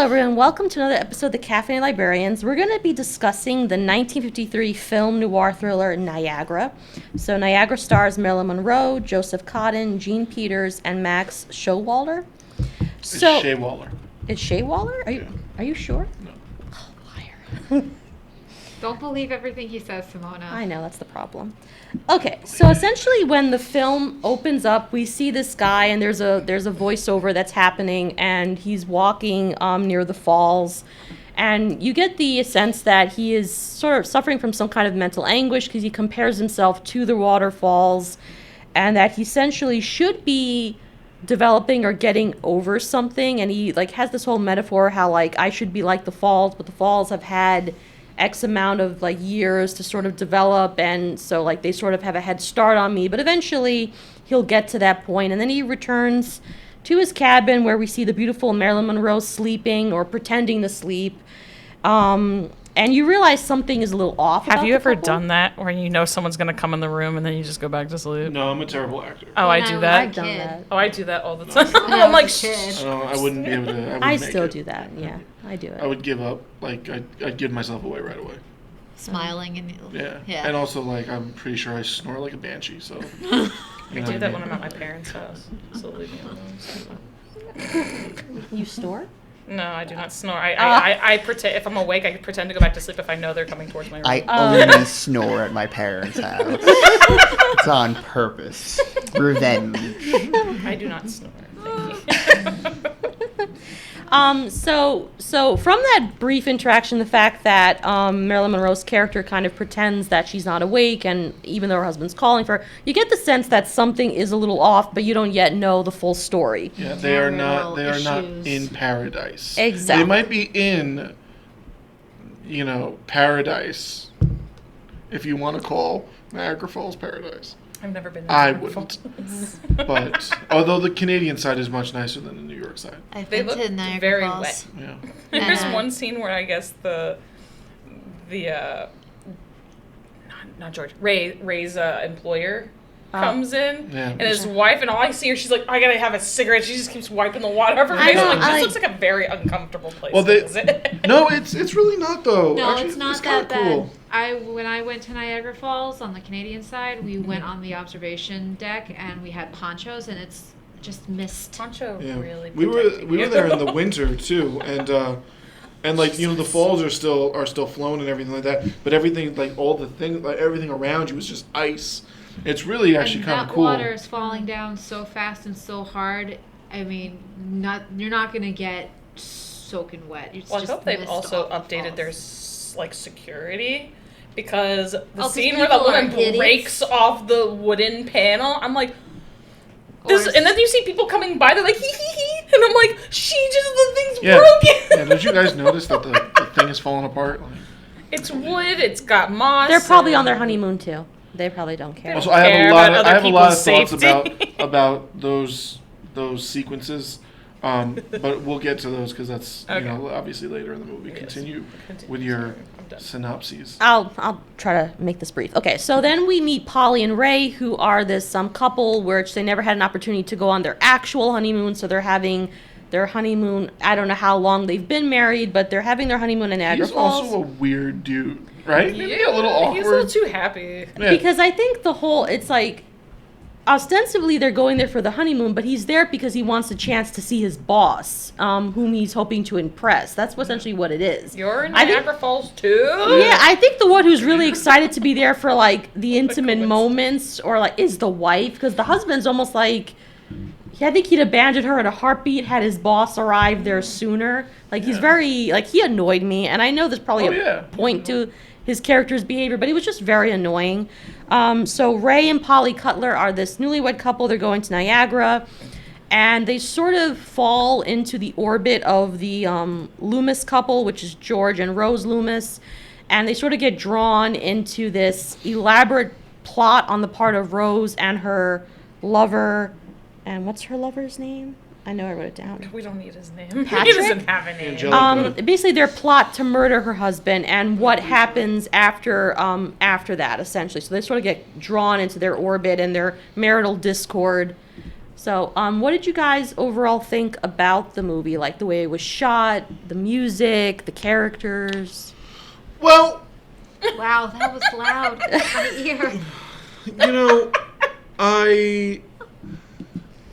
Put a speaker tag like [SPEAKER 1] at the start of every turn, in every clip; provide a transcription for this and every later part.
[SPEAKER 1] Hello everyone, welcome to another episode of the Caffeinated Librarians. We're going to be discussing the 1953 film noir thriller Niagara. So Niagara stars Marilyn Monroe, Joseph Cotten, Jean Peters, and Max Showalter.
[SPEAKER 2] It's Shaywaller.
[SPEAKER 1] It's Shaywaller? Are you sure?
[SPEAKER 2] No.
[SPEAKER 1] Oh, liar.
[SPEAKER 3] Don't believe everything he says, Simona.
[SPEAKER 1] I know, that's the problem. Okay, so essentially when the film opens up, we see this guy and there's a voiceover that's happening and he's walking near the falls. And you get the sense that he is sort of suffering from some kind of mental anguish because he compares himself to the waterfalls and that he essentially should be developing or getting over something. And he has this whole metaphor how I should be like the falls, but the falls have had X amount of years to sort of develop, and so they sort of have a head start on me, but eventually he'll get to that point. And then he returns to his cabin where we see the beautiful Marilyn Monroe sleeping or pretending to sleep, and you realize something is a little off.
[SPEAKER 4] Have you ever done that where you know someone's going to come in the room and then you just go back to sleep?
[SPEAKER 2] No, I'm a terrible actor.
[SPEAKER 4] Oh, I do that?
[SPEAKER 1] I've done that.
[SPEAKER 4] Oh, I do that all the time. I'm like, shh.
[SPEAKER 2] I wouldn't be able to.
[SPEAKER 1] I still do that. Yeah, I do it.
[SPEAKER 2] I would give up. I'd give myself away right away.
[SPEAKER 3] Smiling and
[SPEAKER 2] yeah. And also I'm pretty sure I snore like a banshee. So
[SPEAKER 4] I do that when I'm at my parents' house. So leave me alone.
[SPEAKER 1] You snore?
[SPEAKER 4] No, I do not snore. I pretend, if I'm awake, I pretend to go back to sleep if I know they're coming towards my room.
[SPEAKER 5] I only snore at my parents' house. It's on purpose. Revenge.
[SPEAKER 4] I do not snore. Thank you.
[SPEAKER 1] So from that brief interaction, the fact that Marilyn Monroe's character kind of pretends that she's not awake, and even though her husband's calling for her, you get the sense that something is a little off, but you don't yet know the full story.
[SPEAKER 2] Yeah, they are not in paradise.
[SPEAKER 1] Exactly.
[SPEAKER 2] They might be in, paradise, if you want to call Niagara Falls paradise.
[SPEAKER 4] I've never been
[SPEAKER 2] I
[SPEAKER 4] there.
[SPEAKER 2] wouldn't. But although the Canadian side is much nicer than the New York side.
[SPEAKER 3] I've
[SPEAKER 4] They
[SPEAKER 3] been
[SPEAKER 4] look
[SPEAKER 3] to Niagara
[SPEAKER 4] very
[SPEAKER 3] Falls.
[SPEAKER 4] wet.
[SPEAKER 2] Yeah.
[SPEAKER 4] There's one scene where I guess the not George, Ray's employer comes in, and his wife, and all I see her, she's like, I gotta have a cigarette. She just keeps wiping the water off her face. I'm like, this looks like a very uncomfortable place to visit.
[SPEAKER 2] No, it's really not though.
[SPEAKER 3] No,
[SPEAKER 2] Actually,
[SPEAKER 3] it's not
[SPEAKER 2] kinda
[SPEAKER 3] that
[SPEAKER 2] cool.
[SPEAKER 3] bad. When I went to Niagara Falls on the Canadian side, we went on the observation deck and we had ponchos, and it's just mist.
[SPEAKER 4] Poncho really.
[SPEAKER 2] We were there in the winter too, and the falls are still flowing and everything like that, but everything everything around you is just ice. It's really actually kind of cool.
[SPEAKER 3] That water is falling down so fast and so hard. I mean, you're not gonna get soaking wet. It's
[SPEAKER 4] I
[SPEAKER 3] just
[SPEAKER 4] hope they've
[SPEAKER 3] mist
[SPEAKER 4] also
[SPEAKER 3] off the
[SPEAKER 4] updated
[SPEAKER 3] falls.
[SPEAKER 4] their security, because the
[SPEAKER 3] 'cause
[SPEAKER 4] scene where the
[SPEAKER 3] people are
[SPEAKER 4] woman
[SPEAKER 3] idiots.
[SPEAKER 4] breaks off the wooden panel, I'm like, and then you see people coming by, they're like, hee hee hee, and I'm like, the thing's broken.
[SPEAKER 2] Yeah, don't you guys notice that the thing is falling apart?
[SPEAKER 4] It's wood, it's got moss.
[SPEAKER 1] They're probably on their honeymoon too. They probably don't care.
[SPEAKER 2] Also, I have a lot of thoughts
[SPEAKER 4] safety.
[SPEAKER 2] about those sequences, but we'll get to those because that's obviously later in the movie. Continue with your synopses.
[SPEAKER 1] I'll try to make this brief. Okay, so then we meet Polly and Ray, who are this couple which they never had an opportunity to go on their actual honeymoon, so they're having their honeymoon. I don't know how long they've been married, but they're having their honeymoon in Niagara Falls.
[SPEAKER 2] He's also a weird dude, right? Maybe a little awkward.
[SPEAKER 4] He's a little too happy.
[SPEAKER 2] Yeah.
[SPEAKER 1] Because I think it's ostensibly they're going there for the honeymoon, but he's there because he wants a chance to see his boss, whom he's hoping to impress. That's essentially what it is.
[SPEAKER 4] You're in Niagara Falls too?
[SPEAKER 1] Yeah, I think the one who's really excited to be there for the intimate moments is the wife, because the husband's almost I think he'd abandoned her in a heartbeat had his boss arrived there sooner. He's very, he annoyed me, and I know there's probably a point to his character's behavior, but he was just very annoying. So Ray and Polly Cutler are this newlywed couple. They're going to Niagara, and they sort of fall into the orbit of the Loomis couple, which is George and Rose Loomis, and they sort of get drawn into this elaborate plot on the part of Rose and her lover. And what's her lover's name? I know I wrote it down.
[SPEAKER 4] We don't need his name.
[SPEAKER 1] Patrick?
[SPEAKER 4] He doesn't have a name.
[SPEAKER 1] Basically their plot to murder her husband and what happens after that, essentially. So they sort of get drawn into their orbit and their marital discord. So, what did you guys overall think about the movie? Like the way it was shot, the music, the characters?
[SPEAKER 2] Well,
[SPEAKER 3] Wow, that was loud in my ear.
[SPEAKER 2] you know, I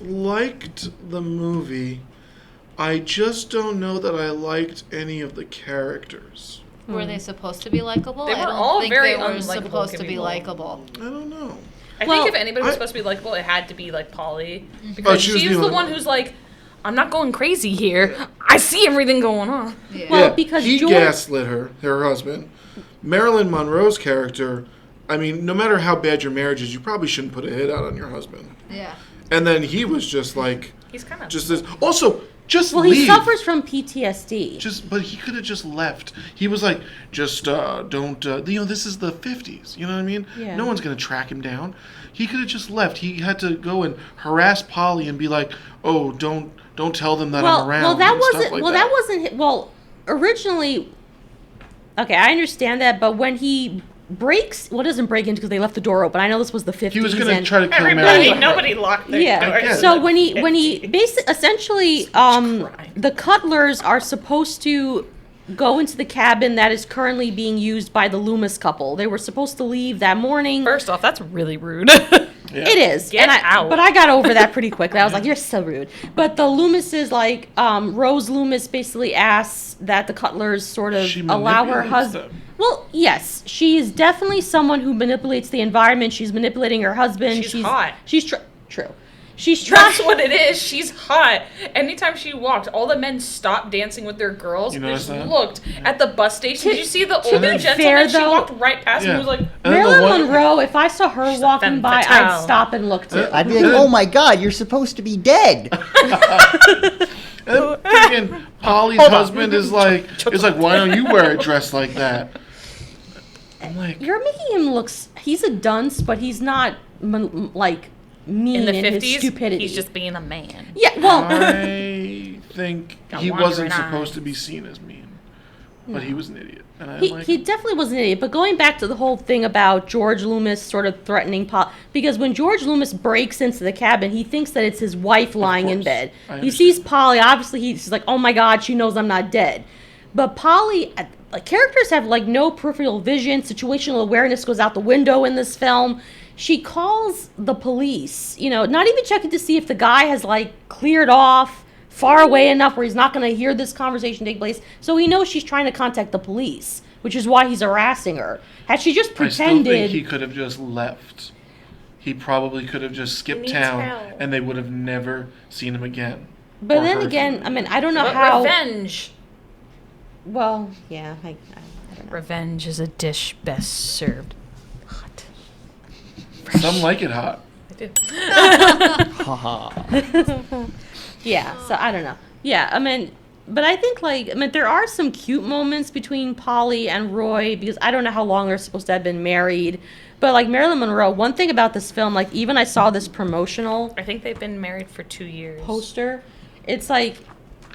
[SPEAKER 2] liked the movie. I just don't know that I liked any of the characters.
[SPEAKER 3] Were they supposed to be likable?
[SPEAKER 4] They were
[SPEAKER 3] I don't
[SPEAKER 4] all
[SPEAKER 3] think
[SPEAKER 4] very
[SPEAKER 3] they were
[SPEAKER 4] unlikable
[SPEAKER 3] supposed to be
[SPEAKER 4] people.
[SPEAKER 3] likable.
[SPEAKER 2] I don't know.
[SPEAKER 4] I
[SPEAKER 1] Well,
[SPEAKER 4] think if anybody was
[SPEAKER 2] I-
[SPEAKER 4] supposed to be likable, it had to be like Polly, because
[SPEAKER 2] she was
[SPEAKER 4] she's
[SPEAKER 2] the
[SPEAKER 4] the
[SPEAKER 2] only
[SPEAKER 4] one
[SPEAKER 2] one.
[SPEAKER 4] who's like, I'm not going crazy here. I see everything going on.
[SPEAKER 3] Yeah.
[SPEAKER 1] Well, because
[SPEAKER 2] he
[SPEAKER 1] George-
[SPEAKER 2] gaslit her husband. Marilyn Monroe's character, I mean, no matter how bad your marriage is, you probably shouldn't put a hit out on your husband.
[SPEAKER 3] Yeah.
[SPEAKER 2] And then he was just like,
[SPEAKER 4] He's kind of
[SPEAKER 2] just this. Also, just
[SPEAKER 1] Well,
[SPEAKER 2] leave.
[SPEAKER 1] he suffers from PTSD.
[SPEAKER 2] But he could have just left. He was like, just don't. This is the 50s. You know what I mean?
[SPEAKER 1] Yeah.
[SPEAKER 2] No one's gonna track him down. He could have just left. He had to go and harass Polly and be like, oh, don't tell them that I'm around.
[SPEAKER 1] Well, that
[SPEAKER 2] and stuff
[SPEAKER 1] wasn't.
[SPEAKER 2] like
[SPEAKER 1] Well,
[SPEAKER 2] that.
[SPEAKER 1] that wasn't. Well, originally, okay, I understand that, but when he breaks, well, doesn't break into because they left the door open. I know this was the 50s.
[SPEAKER 2] He was gonna
[SPEAKER 1] and,
[SPEAKER 2] try to kill
[SPEAKER 4] everybody.
[SPEAKER 2] Marilyn.
[SPEAKER 4] Nobody locked their
[SPEAKER 1] Yeah.
[SPEAKER 4] doors.
[SPEAKER 1] So when he basically essentially
[SPEAKER 4] crime.
[SPEAKER 1] the Cutlers are supposed to go into the cabin that is currently being used by the Loomis couple. They were supposed to leave that morning.
[SPEAKER 4] First off, that's really rude.
[SPEAKER 2] Yeah.
[SPEAKER 1] It is.
[SPEAKER 4] Get
[SPEAKER 1] and
[SPEAKER 4] out.
[SPEAKER 1] But I got over that pretty quickly. I was like, you're so rude. But the Loomises, like, Rose Loomis basically asks that the Cutlers sort of
[SPEAKER 2] She
[SPEAKER 1] allow her
[SPEAKER 2] manipulates
[SPEAKER 1] husband.
[SPEAKER 2] them.
[SPEAKER 1] Well, yes. She is definitely someone who manipulates the environment. She's manipulating her husband.
[SPEAKER 4] She's hot.
[SPEAKER 1] She's true. She's trying.
[SPEAKER 4] That's what it is. She's hot. Anytime she walked, all the men stopped dancing with their girls.
[SPEAKER 2] You
[SPEAKER 4] and
[SPEAKER 2] notice
[SPEAKER 4] just
[SPEAKER 2] that?
[SPEAKER 4] looked at the bus station. Did you see the
[SPEAKER 1] to
[SPEAKER 4] older
[SPEAKER 1] be
[SPEAKER 4] gentleman?
[SPEAKER 1] fair,
[SPEAKER 4] She
[SPEAKER 1] though-
[SPEAKER 4] walked right past him and was like,
[SPEAKER 2] And then the
[SPEAKER 1] Marilyn
[SPEAKER 2] one-
[SPEAKER 1] Monroe, if I saw her
[SPEAKER 4] She's a
[SPEAKER 1] walking
[SPEAKER 4] femme
[SPEAKER 1] by,
[SPEAKER 4] fatale.
[SPEAKER 1] I'd stop and look too.
[SPEAKER 5] I'd be like, oh my god, you're supposed to be dead.
[SPEAKER 2] And freaking Polly's husband is like, why don't you wear a dress like that? I'm like,
[SPEAKER 1] You're making him look. He's a dunce, but he's not like mean
[SPEAKER 4] in the
[SPEAKER 1] his
[SPEAKER 4] 50s,
[SPEAKER 1] stupidity.
[SPEAKER 4] he's just being a man.
[SPEAKER 1] Yeah, well,
[SPEAKER 2] I think
[SPEAKER 4] Got
[SPEAKER 2] he
[SPEAKER 4] wandering
[SPEAKER 2] wasn't supposed
[SPEAKER 4] eyes.
[SPEAKER 2] to be seen as mean, but he was an idiot, and I
[SPEAKER 1] he,
[SPEAKER 2] like
[SPEAKER 1] he
[SPEAKER 2] him.
[SPEAKER 1] definitely was an idiot. But going back to the whole thing about George Loomis sort of threatening Paul, because when George Loomis breaks into the cabin, he thinks that it's his wife lying in
[SPEAKER 2] course.
[SPEAKER 1] bed.
[SPEAKER 2] I
[SPEAKER 1] He
[SPEAKER 2] understand.
[SPEAKER 1] sees Polly. Obviously, he's like, "Oh my God, she knows I'm not dead." But Polly, like, characters have like no peripheral vision. Situational awareness goes out the window in this film. She calls the police, not even checking to see if the guy has like cleared off far away enough where he's not going to hear this conversation take place. So he knows she's trying to contact the police, which is why he's harassing her. Had she just
[SPEAKER 2] I still
[SPEAKER 1] pretended,
[SPEAKER 2] think he could have just left. He probably could have just skipped
[SPEAKER 4] needs
[SPEAKER 2] town,
[SPEAKER 4] help.
[SPEAKER 2] and they would have never seen him again.
[SPEAKER 1] but
[SPEAKER 2] Or
[SPEAKER 1] then
[SPEAKER 2] heard
[SPEAKER 1] again,
[SPEAKER 2] from him.
[SPEAKER 1] I mean, I don't know
[SPEAKER 4] But
[SPEAKER 1] how.
[SPEAKER 4] revenge.
[SPEAKER 1] Well, yeah, I don't know.
[SPEAKER 4] Revenge is a dish best served hot.
[SPEAKER 2] Some like it hot.
[SPEAKER 4] I do.
[SPEAKER 5] Haha.
[SPEAKER 1] Yeah, so I don't know. Yeah, I mean, but I think there are some cute moments between Polly and Roy because I don't know how long they're supposed to have been married. But like Marilyn Monroe, one thing about this film, like even I saw this promotional
[SPEAKER 4] I think they've been married for 2 years.
[SPEAKER 1] poster, it's like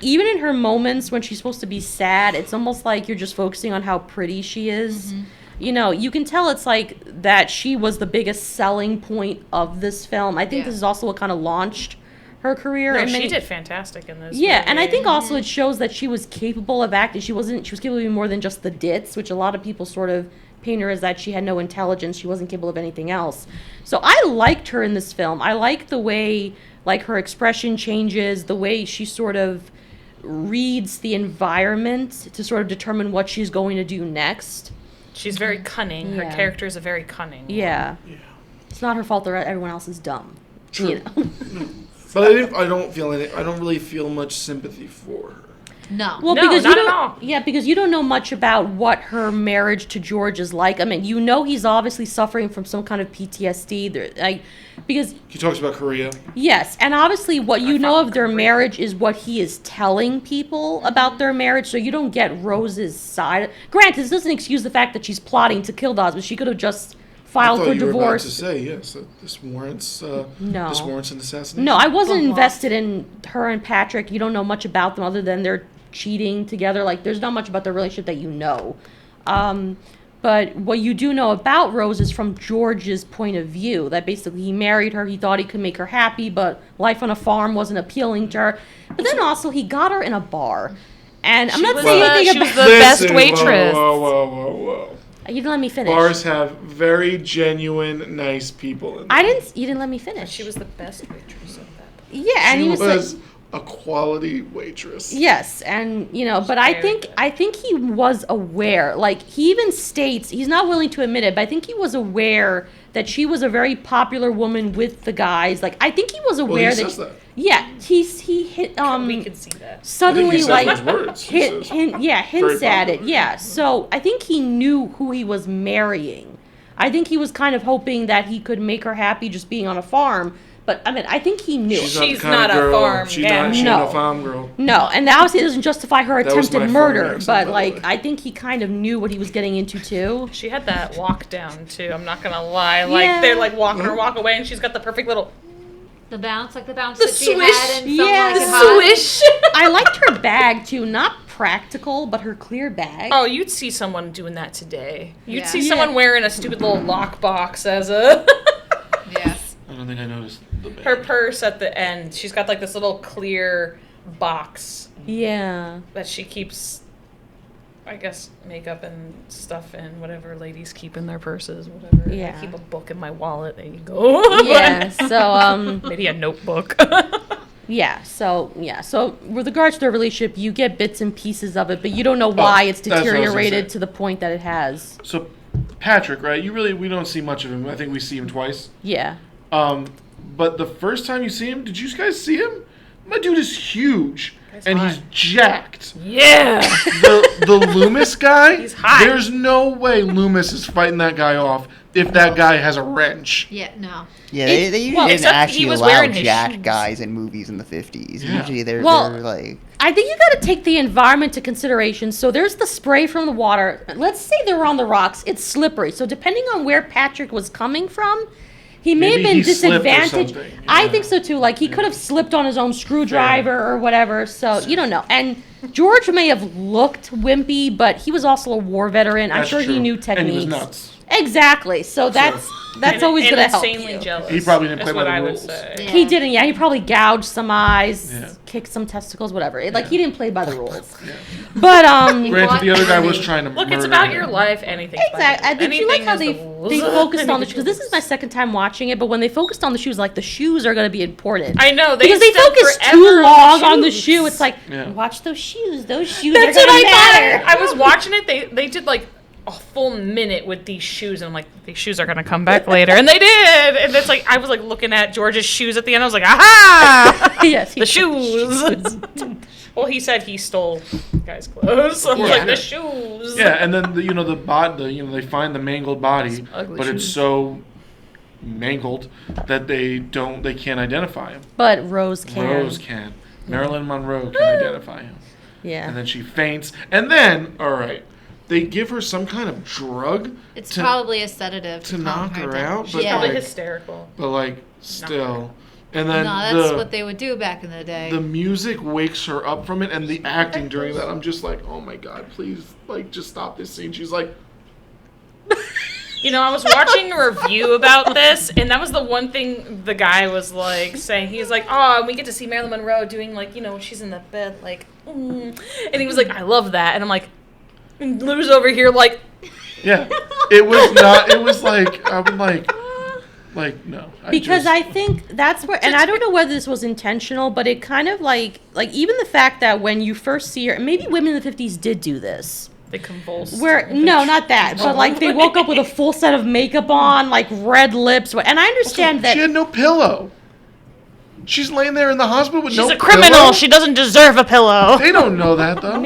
[SPEAKER 1] even in her moments when she's supposed to be sad, it's almost like you're just focusing on how pretty she is. You can tell it's like that she was the biggest selling point of this film. I think
[SPEAKER 3] Yeah.
[SPEAKER 1] this is also what kind of launched her career.
[SPEAKER 4] No,
[SPEAKER 1] and
[SPEAKER 4] she
[SPEAKER 1] many-
[SPEAKER 4] did fantastic in this.
[SPEAKER 1] Yeah, and I
[SPEAKER 4] movie.
[SPEAKER 1] think also it shows that she was capable of acting. She was capable of being more than just the ditz, which a lot of people sort of paint her as that she had no intelligence, she wasn't capable of anything else. So I liked her in this film. I like the way like her expression changes, the way she sort of reads the environment to sort of determine what she's going to do next.
[SPEAKER 4] she's very cunning. Her
[SPEAKER 1] Yeah.
[SPEAKER 4] character is a very cunning.
[SPEAKER 1] Yeah.
[SPEAKER 2] Yeah.
[SPEAKER 1] It's not her fault that everyone else is dumb.
[SPEAKER 2] True.
[SPEAKER 1] You know?
[SPEAKER 2] But I don't really feel much sympathy for her.
[SPEAKER 3] No.
[SPEAKER 1] Well,
[SPEAKER 4] No,
[SPEAKER 1] because
[SPEAKER 4] not
[SPEAKER 1] you
[SPEAKER 4] at
[SPEAKER 1] don't,
[SPEAKER 4] all.
[SPEAKER 1] yeah, because you don't know much about what her marriage to George is like. I mean, he's obviously suffering from some kind of PTSD. Because
[SPEAKER 2] He talks about Korea.
[SPEAKER 1] yes, and obviously what you know of their marriage is what he is telling people about their marriage. So you don't get Rose's side. Granted, this doesn't excuse the fact that she's plotting to kill the husband. She could have just filed
[SPEAKER 2] I
[SPEAKER 1] for
[SPEAKER 2] thought you were about
[SPEAKER 1] divorce.
[SPEAKER 2] to say yes. This warrants.
[SPEAKER 1] No.
[SPEAKER 2] This warrants an assassination.
[SPEAKER 1] No, I wasn't
[SPEAKER 3] Well,
[SPEAKER 1] invested in her and Patrick. You don't know much about them other than they're cheating together. Like, there's not much about their relationship that you know. But But what you do know about Rose is from George's point of view, that basically he married her, he thought he could make her happy, but life on a farm wasn't appealing to her. But then also he got her in a bar. And I'm not saying anything
[SPEAKER 4] she was
[SPEAKER 1] about...
[SPEAKER 4] the best waitress.
[SPEAKER 2] Whoa.
[SPEAKER 1] You didn't let me finish.
[SPEAKER 2] Bars have very genuine, nice people in them.
[SPEAKER 1] You didn't let me finish.
[SPEAKER 4] She was the best waitress of that.
[SPEAKER 1] Yeah, and
[SPEAKER 2] She
[SPEAKER 1] he was like...
[SPEAKER 2] a quality waitress.
[SPEAKER 1] Yes, and but I think he was aware. Like he even states he's not willing to admit it, but I think he was aware that she was a very popular woman with the guys. Like I think he was aware
[SPEAKER 2] he says that.
[SPEAKER 1] Yeah, he hit
[SPEAKER 4] we can see that.
[SPEAKER 1] suddenly
[SPEAKER 2] I think he
[SPEAKER 1] like
[SPEAKER 2] says those words.
[SPEAKER 1] hints at it. Yeah, so I think he knew who he was marrying. I think he was kind of hoping that he could make her happy just being on a farm. But I mean, I think he knew.
[SPEAKER 4] She's not a farm.
[SPEAKER 2] She's not a farm girl.
[SPEAKER 1] No, and obviously it doesn't justify her
[SPEAKER 2] That was
[SPEAKER 1] attempted
[SPEAKER 2] my farm
[SPEAKER 1] murder.
[SPEAKER 2] accent,
[SPEAKER 1] But
[SPEAKER 2] by the
[SPEAKER 1] like,
[SPEAKER 2] way.
[SPEAKER 1] I think he kind of knew what he was getting into too.
[SPEAKER 4] She had that walk down too. I'm not gonna lie. Like
[SPEAKER 1] Yeah.
[SPEAKER 4] they're like walking her walk away, and she's got the perfect little
[SPEAKER 3] The bounce that
[SPEAKER 4] the
[SPEAKER 3] she
[SPEAKER 4] swish.
[SPEAKER 3] had and felt
[SPEAKER 1] Yeah.
[SPEAKER 3] like
[SPEAKER 1] The
[SPEAKER 3] it hot.
[SPEAKER 4] swish.
[SPEAKER 1] I liked her bag too, not practical, but her clear bag.
[SPEAKER 4] Oh, you'd see someone doing that today. You'd
[SPEAKER 3] Yeah.
[SPEAKER 4] see
[SPEAKER 1] Yeah.
[SPEAKER 4] someone wearing a stupid little lockbox as a
[SPEAKER 3] Yes.
[SPEAKER 2] I don't think I noticed the bag.
[SPEAKER 4] her purse at the end. She's got like this little clear box
[SPEAKER 1] Yeah.
[SPEAKER 4] that she keeps, I guess, makeup and stuff in, whatever ladies keep in their purses, whatever.
[SPEAKER 1] Yeah.
[SPEAKER 4] I keep a book in my wallet. There you go.
[SPEAKER 1] Yeah. So
[SPEAKER 4] Maybe a notebook.
[SPEAKER 1] So with regards to their relationship, you get bits and pieces of it, but you don't know why it's
[SPEAKER 2] that's what I was gonna
[SPEAKER 1] deteriorated
[SPEAKER 2] say.
[SPEAKER 1] to the point that it has.
[SPEAKER 2] So, Patrick, right? We don't see much of him. I think we see him twice.
[SPEAKER 1] Yeah.
[SPEAKER 2] But the first time you see him, did you guys see him? My dude is huge.
[SPEAKER 4] Guy's
[SPEAKER 2] And
[SPEAKER 4] hot.
[SPEAKER 2] he's jacked.
[SPEAKER 4] Yeah.
[SPEAKER 2] The Loomis guy,
[SPEAKER 4] He's hot.
[SPEAKER 2] there's no way Loomis is fighting that guy off if that guy has a wrench.
[SPEAKER 3] Yeah, no.
[SPEAKER 5] Yeah, they usually
[SPEAKER 4] well,
[SPEAKER 5] didn't
[SPEAKER 4] except he
[SPEAKER 5] actually
[SPEAKER 4] was
[SPEAKER 5] allow
[SPEAKER 4] wearing his
[SPEAKER 5] jacked
[SPEAKER 4] shoes.
[SPEAKER 5] guys in movies in the 50s.
[SPEAKER 2] Yeah.
[SPEAKER 5] Usually they're like...
[SPEAKER 1] I think you got to take the environment to consideration. So there's the spray from the water. Let's say they were on the rocks. It's slippery. So depending on where Patrick was coming from, he may
[SPEAKER 2] Maybe
[SPEAKER 1] have been
[SPEAKER 2] he slipped or
[SPEAKER 1] disadvantaged.
[SPEAKER 2] something.
[SPEAKER 1] I
[SPEAKER 2] Yeah.
[SPEAKER 1] think so too. Like he could have slipped on his own screwdriver or whatever. So you don't know. And George may have looked wimpy, but he was also a war veteran. I'm
[SPEAKER 2] That's
[SPEAKER 1] sure he
[SPEAKER 2] true.
[SPEAKER 1] knew techniques.
[SPEAKER 2] And he was nuts.
[SPEAKER 1] Exactly. So that's always going to help
[SPEAKER 4] insanely
[SPEAKER 1] you.
[SPEAKER 4] jealous.
[SPEAKER 2] He probably didn't
[SPEAKER 4] is
[SPEAKER 2] play by
[SPEAKER 4] what
[SPEAKER 2] the
[SPEAKER 4] I
[SPEAKER 2] rules.
[SPEAKER 4] would say.
[SPEAKER 3] Yeah.
[SPEAKER 1] He didn't. Yeah, he probably gouged some eyes,
[SPEAKER 2] Yeah.
[SPEAKER 1] kicked some testicles, whatever. Like
[SPEAKER 2] Yeah.
[SPEAKER 1] he didn't play by the rules. But
[SPEAKER 2] Granted, the other guy was trying to
[SPEAKER 4] Look,
[SPEAKER 2] murder
[SPEAKER 4] it's about
[SPEAKER 2] him.
[SPEAKER 4] your life. Anything.
[SPEAKER 1] Exactly. Did you like how they focused on the
[SPEAKER 4] shoes?
[SPEAKER 1] because this is my second time watching it, but when they focused on the shoes, like the shoes are going to be important.
[SPEAKER 4] I know
[SPEAKER 1] Because they
[SPEAKER 4] spent
[SPEAKER 1] focus
[SPEAKER 4] forever
[SPEAKER 1] too long on the
[SPEAKER 4] shoes.
[SPEAKER 1] shoe. It's like,
[SPEAKER 2] Yeah.
[SPEAKER 1] watch those shoes. Those shoes
[SPEAKER 4] That's
[SPEAKER 1] are
[SPEAKER 4] what
[SPEAKER 1] going to
[SPEAKER 4] I
[SPEAKER 1] matter.
[SPEAKER 4] thought. I was watching it. They did like a full minute with these shoes, and I'm like, these shoes are gonna come back later, and they did. And it's like I was like looking at George's shoes at the end. I was like, aha!
[SPEAKER 1] Yes, he
[SPEAKER 4] the
[SPEAKER 1] took
[SPEAKER 4] shoes. Well, he said he stole guys' clothes. So I was
[SPEAKER 2] Yeah.
[SPEAKER 4] like, the shoes.
[SPEAKER 2] Yeah, and then they find the mangled body,
[SPEAKER 4] Ugly
[SPEAKER 2] but it's
[SPEAKER 4] shoes.
[SPEAKER 2] so mangled that they can't identify him.
[SPEAKER 1] But Rose can.
[SPEAKER 2] Rose can. Marilyn Monroe can identify him.
[SPEAKER 1] Yeah.
[SPEAKER 2] And then she faints. And then, all right, they give her some kind of drug
[SPEAKER 3] It's
[SPEAKER 2] to,
[SPEAKER 3] probably a sedative
[SPEAKER 2] to
[SPEAKER 3] calm
[SPEAKER 2] knock her
[SPEAKER 3] down.
[SPEAKER 2] out,
[SPEAKER 4] She's
[SPEAKER 2] but
[SPEAKER 3] Yeah.
[SPEAKER 4] probably
[SPEAKER 2] like,
[SPEAKER 4] hysterical.
[SPEAKER 2] but like still. And then
[SPEAKER 3] No, that's
[SPEAKER 2] the
[SPEAKER 3] what they would do back in the day.
[SPEAKER 2] the music wakes her up from it, and the acting during that, I'm just like, oh my god, please, like, just stop this scene. She's like,
[SPEAKER 4] You know, I was watching a review about this, and that was the one thing the guy was like saying. He's like, "Oh, and we get to see Marilyn Monroe doing like, you know, she's in the bed, like," and he was like, "I love that," and I'm like, and Lou's over here like,
[SPEAKER 2] yeah, it was not. It was like I'm like no.
[SPEAKER 1] Because I think that's where, and I don't know whether this was intentional, but it kind of like even the fact that when you first see her, and maybe women in the 50s did do this.
[SPEAKER 4] they convulsed.
[SPEAKER 1] Where no, not that, but like they woke up with a full set of makeup on, like red lips, and I understand that
[SPEAKER 2] she had no pillow. She's laying there in the hospital with
[SPEAKER 4] She's
[SPEAKER 2] no
[SPEAKER 4] a criminal.
[SPEAKER 2] pillow.
[SPEAKER 4] She doesn't deserve a pillow.
[SPEAKER 2] They don't know that though.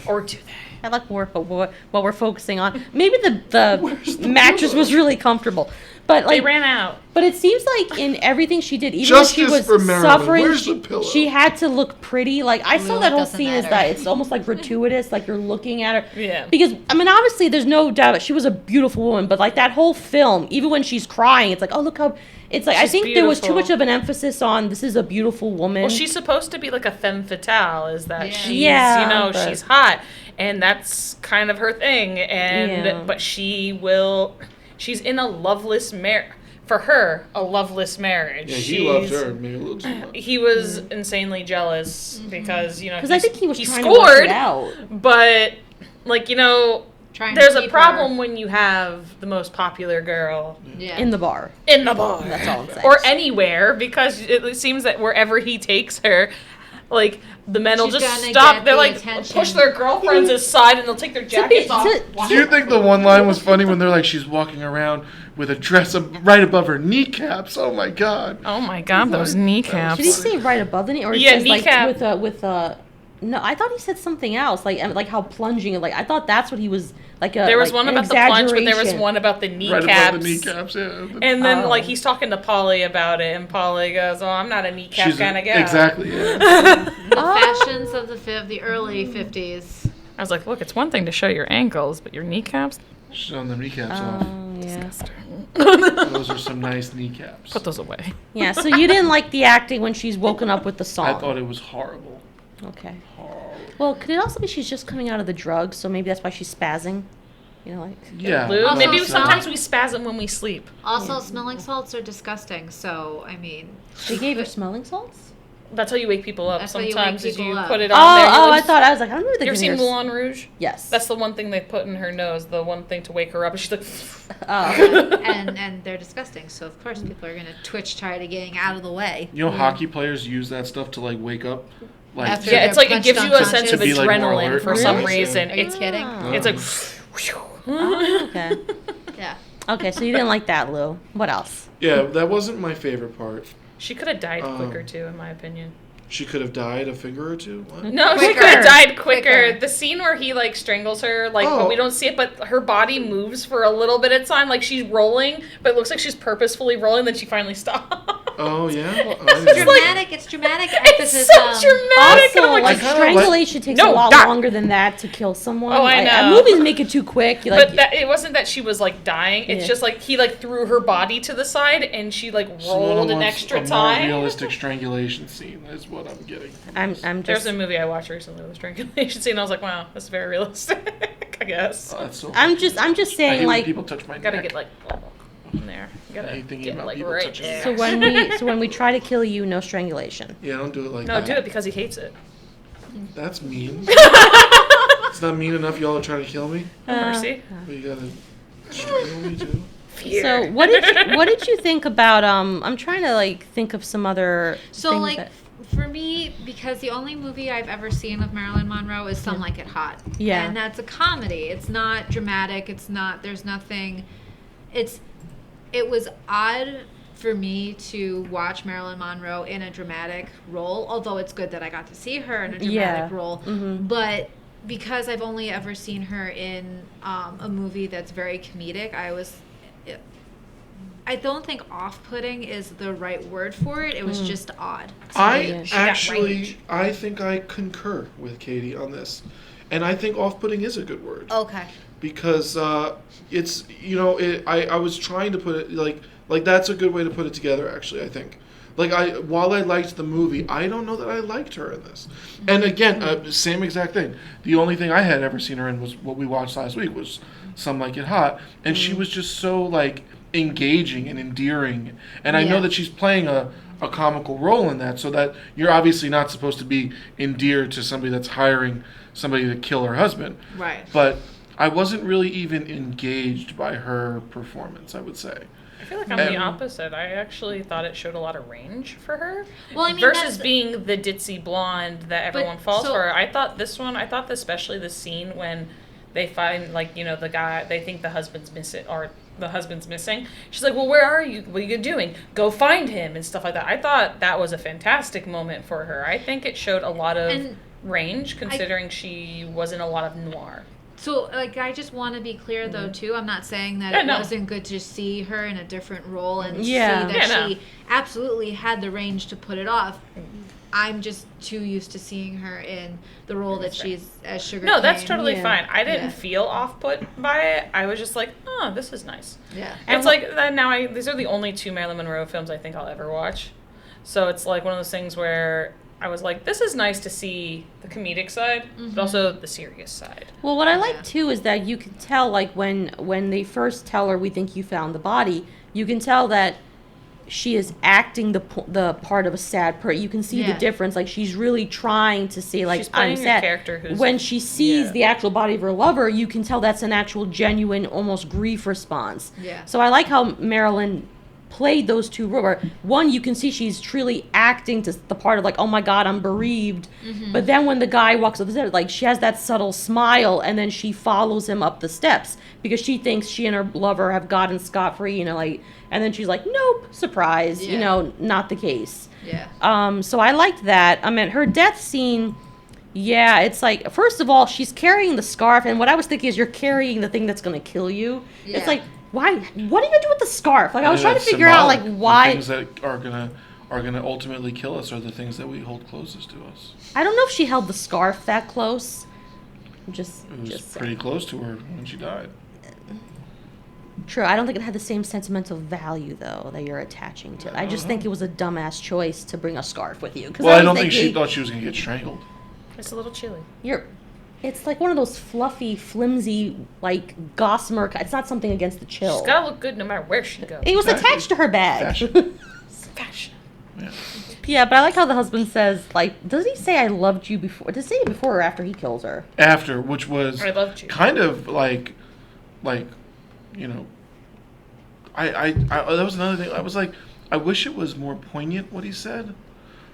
[SPEAKER 4] Or do they?
[SPEAKER 1] I like what we're focusing on. Maybe the mattress was really comfortable, but
[SPEAKER 4] They
[SPEAKER 1] like
[SPEAKER 4] ran out.
[SPEAKER 1] But it seems like in everything she did, even
[SPEAKER 2] Justice
[SPEAKER 1] when she was
[SPEAKER 2] for Marilyn.
[SPEAKER 1] suffering,
[SPEAKER 2] Where's the pillow?
[SPEAKER 1] she had to look pretty. Like I saw
[SPEAKER 3] Well,
[SPEAKER 1] that
[SPEAKER 3] it
[SPEAKER 1] whole
[SPEAKER 3] doesn't
[SPEAKER 1] scene as
[SPEAKER 3] matter.
[SPEAKER 1] that it's almost like gratuitous, like you're looking at her.
[SPEAKER 4] Yeah.
[SPEAKER 1] Because I mean, obviously, there's no doubt that she was a beautiful woman, but like that whole film, even when she's crying, it's like, oh look how. It's like I
[SPEAKER 4] She's
[SPEAKER 1] think there was too
[SPEAKER 4] beautiful.
[SPEAKER 1] much of an emphasis on this is a beautiful woman.
[SPEAKER 4] Well, she's supposed to be like a femme fatale, is that
[SPEAKER 3] Yeah.
[SPEAKER 4] she's,
[SPEAKER 1] Yeah,
[SPEAKER 4] you know,
[SPEAKER 1] but-
[SPEAKER 4] she's hot. and that's kind of her thing. And but she's in a loveless marriage. For her, a loveless marriage.
[SPEAKER 2] Yeah, he loves her maybe a little too much.
[SPEAKER 4] He was insanely jealous because
[SPEAKER 1] I think he was trying
[SPEAKER 4] scored,
[SPEAKER 1] to work it out.
[SPEAKER 4] But there's a problem
[SPEAKER 3] her.
[SPEAKER 4] when you have the most popular girl
[SPEAKER 1] in the bar.
[SPEAKER 4] In the bar.
[SPEAKER 1] That's all I'm saying.
[SPEAKER 4] Or anywhere, because it seems that wherever he takes her, like, the men will just stop. They're like, push their girlfriends aside and they'll take their jackets off.
[SPEAKER 2] Do you think the one line was funny when they're like, she's walking around with a dress right above her kneecaps? Oh my god.
[SPEAKER 4] Oh my god, those kneecaps.
[SPEAKER 1] Did he say right above the knee? Or
[SPEAKER 4] yeah,
[SPEAKER 1] just
[SPEAKER 4] kneecap.
[SPEAKER 1] Like with a... No, I thought he said something else, like how plunging, like I thought that's what he was like.
[SPEAKER 4] There was one about the plunge, but there was one about the kneecaps.
[SPEAKER 2] Right above the kneecaps, yeah.
[SPEAKER 4] And then like he's talking to Polly about it, and Polly goes, "Oh, I'm not a kneecap kind of guy."
[SPEAKER 2] Exactly. Yeah.
[SPEAKER 3] The fashions of the early 50s.
[SPEAKER 4] I was like, look, it's one thing to show your ankles, but your kneecaps.
[SPEAKER 2] Showing the kneecaps off.
[SPEAKER 1] Yeah.
[SPEAKER 2] Those are some nice kneecaps.
[SPEAKER 4] Put those away.
[SPEAKER 1] Yeah. So you didn't like the acting when she's woken up with the song.
[SPEAKER 2] I thought it was horrible.
[SPEAKER 1] Okay. Well, could it also be she's just coming out of the drugs, so maybe that's why she's spazzing? You know, like...
[SPEAKER 2] Yeah.
[SPEAKER 3] Also,
[SPEAKER 4] maybe sometimes we spasm when we sleep.
[SPEAKER 3] Also, smelling salts are disgusting, so, I mean...
[SPEAKER 1] They gave her smelling salts?
[SPEAKER 4] That's how you wake people up.
[SPEAKER 3] That's how you
[SPEAKER 4] Sometimes
[SPEAKER 3] wake
[SPEAKER 4] is you
[SPEAKER 3] people up.
[SPEAKER 4] put it on there.
[SPEAKER 1] I thought, I was like, I don't know what they
[SPEAKER 4] You ever seen Moulin Rouge?
[SPEAKER 1] Yes.
[SPEAKER 4] That's the one thing they put in her nose, the one thing to wake her up. And she's like...
[SPEAKER 3] and they're disgusting, so of course people are going to twitch try to getting out of the way.
[SPEAKER 2] You know, hockey players use that stuff to, like, wake up. Like,
[SPEAKER 3] After
[SPEAKER 4] yeah, it's like it gives you a sense
[SPEAKER 3] unconscious.
[SPEAKER 4] of
[SPEAKER 2] To be, like, more
[SPEAKER 4] adrenaline
[SPEAKER 2] alert.
[SPEAKER 4] for some
[SPEAKER 1] Really?
[SPEAKER 4] reason.
[SPEAKER 3] Are you
[SPEAKER 4] It's
[SPEAKER 3] kidding?
[SPEAKER 4] it's like...
[SPEAKER 1] Oh, okay.
[SPEAKER 3] Yeah.
[SPEAKER 1] Okay, so you didn't like that, Lou. What else?
[SPEAKER 2] Yeah, that wasn't my favorite part.
[SPEAKER 4] She could have died quicker, too, in my opinion.
[SPEAKER 2] She could have died a finger or two. What?
[SPEAKER 4] No, she
[SPEAKER 3] Quicker.
[SPEAKER 4] could have died quicker.
[SPEAKER 3] Quicker.
[SPEAKER 4] The scene where he, like, strangles her, like,
[SPEAKER 2] Oh.
[SPEAKER 4] but we don't see it, but her body moves for a little bit of time. Like, she's rolling, but it looks like she's purposefully rolling, then she finally stops.
[SPEAKER 2] Oh, yeah?
[SPEAKER 3] It's dramatic
[SPEAKER 4] It's
[SPEAKER 3] emphasis.
[SPEAKER 4] so dramatic. and
[SPEAKER 1] Also,
[SPEAKER 4] I'm
[SPEAKER 1] like,
[SPEAKER 2] kinda
[SPEAKER 1] strangulation takes a
[SPEAKER 4] No,
[SPEAKER 1] lot
[SPEAKER 4] that-
[SPEAKER 1] longer than that to kill someone.
[SPEAKER 4] Oh, I know.
[SPEAKER 1] Movies make it too quick. Like,
[SPEAKER 4] but it wasn't that she was, like, dying. It's
[SPEAKER 1] Yeah.
[SPEAKER 4] just, like, he, like, threw her body to the side, and she, like,
[SPEAKER 2] Someone
[SPEAKER 4] rolled an
[SPEAKER 2] wants
[SPEAKER 4] extra
[SPEAKER 2] a
[SPEAKER 4] time.
[SPEAKER 2] more realistic strangulation scene is what I'm getting.
[SPEAKER 1] I'm
[SPEAKER 4] There's
[SPEAKER 1] just...
[SPEAKER 4] a movie I watched recently with a strangulation scene, and I was like, wow, that's very realistic, I guess.
[SPEAKER 2] Oh, that's so
[SPEAKER 1] I'm just
[SPEAKER 2] I
[SPEAKER 1] saying,
[SPEAKER 2] hate when
[SPEAKER 1] like...
[SPEAKER 2] people touch my
[SPEAKER 4] Gotta
[SPEAKER 2] neck.
[SPEAKER 4] get, like, in there. You
[SPEAKER 2] I
[SPEAKER 4] gotta
[SPEAKER 2] hate thinking
[SPEAKER 4] get,
[SPEAKER 2] about
[SPEAKER 4] like,
[SPEAKER 2] people
[SPEAKER 4] right
[SPEAKER 2] touching
[SPEAKER 4] there.
[SPEAKER 1] So when we try to kill you, no strangulation.
[SPEAKER 2] Yeah, don't do it like
[SPEAKER 4] No,
[SPEAKER 2] that.
[SPEAKER 4] do it because he hates it.
[SPEAKER 2] That's mean. It's not mean enough y'all are trying to kill me,
[SPEAKER 4] Mercy.
[SPEAKER 2] but you gotta strangle me too.
[SPEAKER 4] Fear.
[SPEAKER 1] So what did you think about I'm trying to like think of some other
[SPEAKER 3] So,
[SPEAKER 1] things
[SPEAKER 3] like,
[SPEAKER 1] that-
[SPEAKER 3] for me, because the only movie I've ever seen of Marilyn Monroe is Some Like It Hot.
[SPEAKER 1] Yeah.
[SPEAKER 3] And that's a comedy. It's not dramatic. There's nothing. It was odd for me to watch Marilyn Monroe in a dramatic role, although it's good that I got to see her in a dramatic role.
[SPEAKER 1] Mhm.
[SPEAKER 3] But because I've only ever seen her in a movie that's very comedic, I don't think off-putting is the right word for it. It was just odd.
[SPEAKER 2] I
[SPEAKER 4] She got
[SPEAKER 2] actually,
[SPEAKER 4] range.
[SPEAKER 2] I think I concur with Katie on this, and I think off-putting is a good word
[SPEAKER 3] Okay.
[SPEAKER 2] because it's I was trying to put it like that's a good way to put it together. Actually, I think while I liked the movie, I don't know that I liked her in this. And again, same exact thing. The only thing I had ever seen her in was what we watched last week was Some Like It Hot, and she was just so like engaging and endearing. And I know that she's playing a comical role in that, so that you're obviously not supposed to be endeared to somebody that's hiring somebody to kill her husband.
[SPEAKER 3] Right.
[SPEAKER 2] But I wasn't really even engaged by her performance, I would say.
[SPEAKER 4] I feel like I'm the opposite. I actually thought it showed a lot of range for her.
[SPEAKER 3] Well, I mean,
[SPEAKER 4] versus being the ditzy blonde that everyone falls
[SPEAKER 3] so-
[SPEAKER 4] for. I thought especially the scene when they find, like, you know, the guy, they think the husband's missing. She's like, well, where are you? What are you doing? Go find him and stuff like that. I thought that was a fantastic moment for her. I think it showed a lot of
[SPEAKER 3] And
[SPEAKER 4] range considering she was in a lot of noir.
[SPEAKER 3] So, like, I just want to be clear, though, too. I'm not saying that it wasn't good to see her in a different role and see that she absolutely had the range to put it off. I'm just too used to seeing her in the role that she's as Sugar
[SPEAKER 4] No, that's
[SPEAKER 3] Cane.
[SPEAKER 4] totally fine. I didn't feel off-put by it. I was just like, oh, this is nice.
[SPEAKER 3] Yeah.
[SPEAKER 4] And it's like, now these are the only two Marilyn Monroe films I think I'll ever watch. So it's like one of those things where I was like, this is nice to see the comedic side, but also the serious side.
[SPEAKER 1] Well, what I like too is that you can tell, like when they first tell her, "We think you found the body," you can tell that she is acting the part of a sad person. You can see the difference. Like, she's really trying to say, like, I'm sad.
[SPEAKER 4] Character who's,
[SPEAKER 1] when she sees the actual body of her lover, you can tell that's an actual genuine, almost grief response.
[SPEAKER 3] Yeah.
[SPEAKER 1] So I like how Marilyn played those two roles. One, you can see she's truly acting to the part of, like, oh my God, I'm bereaved. But then when the guy walks up the steps, like, she has that subtle smile, and then she follows him up the steps because she thinks she and her lover have gotten scot-free, you know, like, and then she's like, nope, surprise, you know, not the case.
[SPEAKER 3] Yeah.
[SPEAKER 1] So I liked that. I mean, her death scene, yeah, it's like, first of all, she's carrying the scarf, and what I was thinking is, you're carrying the thing that's going to kill you.
[SPEAKER 3] Yeah.
[SPEAKER 1] It's like, why? What are you going to do with the scarf? Like, I was trying to figure out, like, why.
[SPEAKER 2] The things that are gonna ultimately kill us are the things that we hold closest to us.
[SPEAKER 1] I don't know if she held the scarf that close.
[SPEAKER 2] It was pretty close to her when she died.
[SPEAKER 1] True. I don't think it had the same sentimental value, though, that you're attaching to it. I just think it was a dumbass choice to bring a scarf with you.
[SPEAKER 2] Well, I don't think she thought she was going to get strangled.
[SPEAKER 4] It's a little chilly.
[SPEAKER 1] It's like one of those fluffy, flimsy, like, gossamer. It's not something against the chill.
[SPEAKER 4] She's gotta look good no matter where she goes.
[SPEAKER 1] It was attached to her bag.
[SPEAKER 4] Fashion.
[SPEAKER 2] Yeah.
[SPEAKER 1] Yeah, but I like how the husband says, like, does he say I loved you before? Does he say it before or after he kills her?
[SPEAKER 2] After, which was
[SPEAKER 4] I loved you.
[SPEAKER 2] kind of like, you know, I that was another thing. I was like, I wish it was more poignant what he said.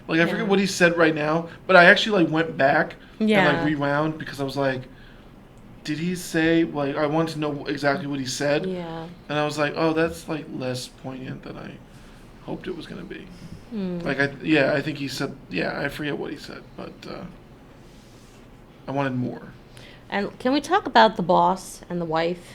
[SPEAKER 2] Like, I forget what he said right now, but I actually, like, went back and, like, rewound because I was like, did he say, like, I wanted to know exactly what he said.
[SPEAKER 1] Yeah.
[SPEAKER 2] And I was like, oh, that's, like, less poignant than I hoped it was going to be. Like, I think he said, I forget what he said, but I wanted more.
[SPEAKER 1] And can we talk about the boss and the wife?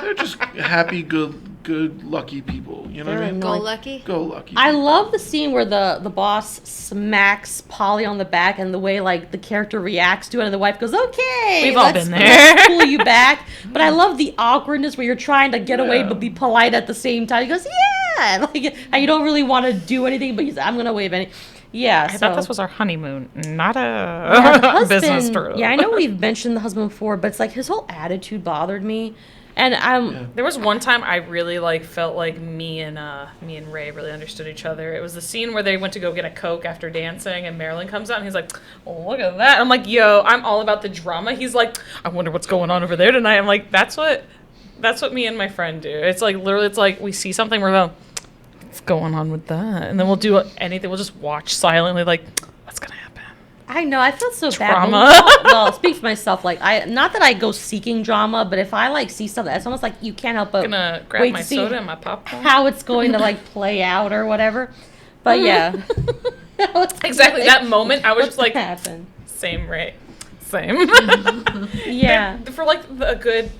[SPEAKER 2] They're just happy, good, lucky people. You know what I mean?
[SPEAKER 3] Go lucky.
[SPEAKER 2] Go lucky.
[SPEAKER 1] I love the scene where the boss smacks Polly on the back and the way, like, the character reacts to it, and the wife goes, okay,
[SPEAKER 4] We've all been there.
[SPEAKER 1] Let's pull you back. But I love the awkwardness where you're trying to get away but be polite at the same time. He goes, yeah, like, and you don't really want to do anything, but he's, I'm gonna wave any. Yeah,
[SPEAKER 4] I thought this was our honeymoon, not a business trip.
[SPEAKER 1] Yeah, I know we've mentioned the husband before, but it's like his whole attitude bothered me. And
[SPEAKER 4] there was one time I really, like, felt like me and Ray really understood each other. It was the scene where they went to go get a Coke after dancing, and Marilyn comes out and he's like, oh, look at that. I'm like, yo, I'm all about the drama. He's like, I wonder what's going on over there tonight. I'm like, that's what me and my friend do. It's like, literally, it's like we see something, we're like, what's going on with that? And then we'll do anything. We'll just watch silently, like, what's gonna happen?
[SPEAKER 1] I know, I feel so
[SPEAKER 4] Drama.
[SPEAKER 1] bad. Well, speak for myself. Like, not that I go seeking drama, but if I, like, see something, it's almost like you can't help but
[SPEAKER 4] Gonna grab
[SPEAKER 1] wait
[SPEAKER 4] my
[SPEAKER 1] to see
[SPEAKER 4] soda and my popcorn.
[SPEAKER 1] how it's going to, like, play out or whatever. But yeah,
[SPEAKER 4] Exactly that moment, I was just like,
[SPEAKER 1] happen?
[SPEAKER 4] same, Ray, same.
[SPEAKER 1] Yeah.
[SPEAKER 4] For like a good,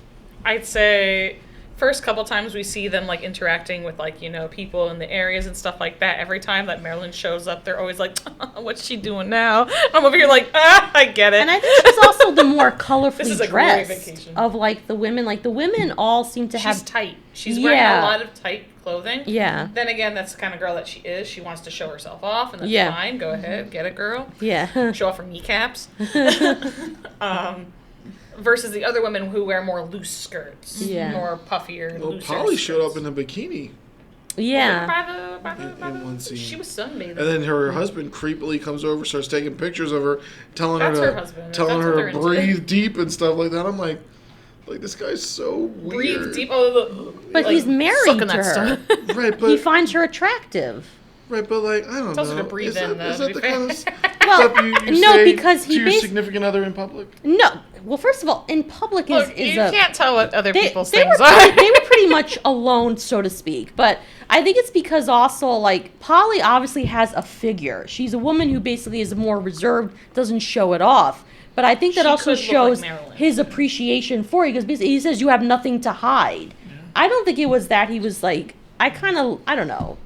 [SPEAKER 4] I'd say, first couple times we see them, like, interacting with, like, you know, people in the areas and stuff like that. Every time that Marilyn shows up, they're always like, what's she doing now? I'm over here like, I get it.
[SPEAKER 1] And I think she's also the more colorfully
[SPEAKER 4] This is a great
[SPEAKER 1] dressed
[SPEAKER 4] vacation.
[SPEAKER 1] of, like, the women. Like, the women all seem to have.
[SPEAKER 4] She's tight. She's wearing a lot of tight clothing.
[SPEAKER 1] Yeah.
[SPEAKER 4] Then again, that's the kind of girl that she is. She wants to show herself off, and that's fine. Go ahead, get it, girl.
[SPEAKER 1] Yeah.
[SPEAKER 4] Show off her kneecaps. Versus the other women who wear more loose skirts. More puffier,
[SPEAKER 2] well,
[SPEAKER 4] looser
[SPEAKER 2] Polly
[SPEAKER 4] skirts.
[SPEAKER 2] showed up in a bikini.
[SPEAKER 1] Yeah.
[SPEAKER 2] In one scene.
[SPEAKER 4] She was sunbathing.
[SPEAKER 2] And then her husband creepily comes over, starts taking pictures of her, telling
[SPEAKER 4] That's
[SPEAKER 2] her
[SPEAKER 4] her husband.
[SPEAKER 2] telling
[SPEAKER 4] That's
[SPEAKER 2] her
[SPEAKER 4] what
[SPEAKER 2] to
[SPEAKER 4] they're
[SPEAKER 2] breathe
[SPEAKER 4] into.
[SPEAKER 2] deep and stuff like that. I'm like this guy's so weird.
[SPEAKER 4] Breathe deep. Oh, look,
[SPEAKER 1] But
[SPEAKER 4] like,
[SPEAKER 1] he's married
[SPEAKER 4] sucking
[SPEAKER 1] to
[SPEAKER 4] that
[SPEAKER 1] her.
[SPEAKER 4] stuff.
[SPEAKER 2] Right, but
[SPEAKER 1] He finds her attractive.
[SPEAKER 2] right, but like I don't
[SPEAKER 4] Tells her
[SPEAKER 2] know.
[SPEAKER 4] to breathe
[SPEAKER 2] is that,
[SPEAKER 4] in, though,
[SPEAKER 2] is
[SPEAKER 4] to
[SPEAKER 2] that
[SPEAKER 4] be
[SPEAKER 2] the
[SPEAKER 4] fair.
[SPEAKER 2] kind of stuff
[SPEAKER 1] Well,
[SPEAKER 2] you
[SPEAKER 1] no,
[SPEAKER 2] say
[SPEAKER 1] because he
[SPEAKER 2] to your
[SPEAKER 1] bas-
[SPEAKER 2] significant other in public?
[SPEAKER 1] No. Well, first of all, in public
[SPEAKER 4] Look,
[SPEAKER 1] is
[SPEAKER 4] you
[SPEAKER 1] a.
[SPEAKER 4] can't tell what other people's
[SPEAKER 1] they
[SPEAKER 4] things
[SPEAKER 1] were
[SPEAKER 4] are.
[SPEAKER 1] they were pretty much alone, so to speak. But I think it's because also, like, Polly obviously has a figure. She's a woman who basically is more reserved, doesn't show it off. But I think that
[SPEAKER 4] She
[SPEAKER 1] also
[SPEAKER 4] could look
[SPEAKER 1] shows
[SPEAKER 4] like Marilyn.
[SPEAKER 1] his appreciation for you, because basically he says you have nothing to hide. I don't think it was that he was like, I don't know.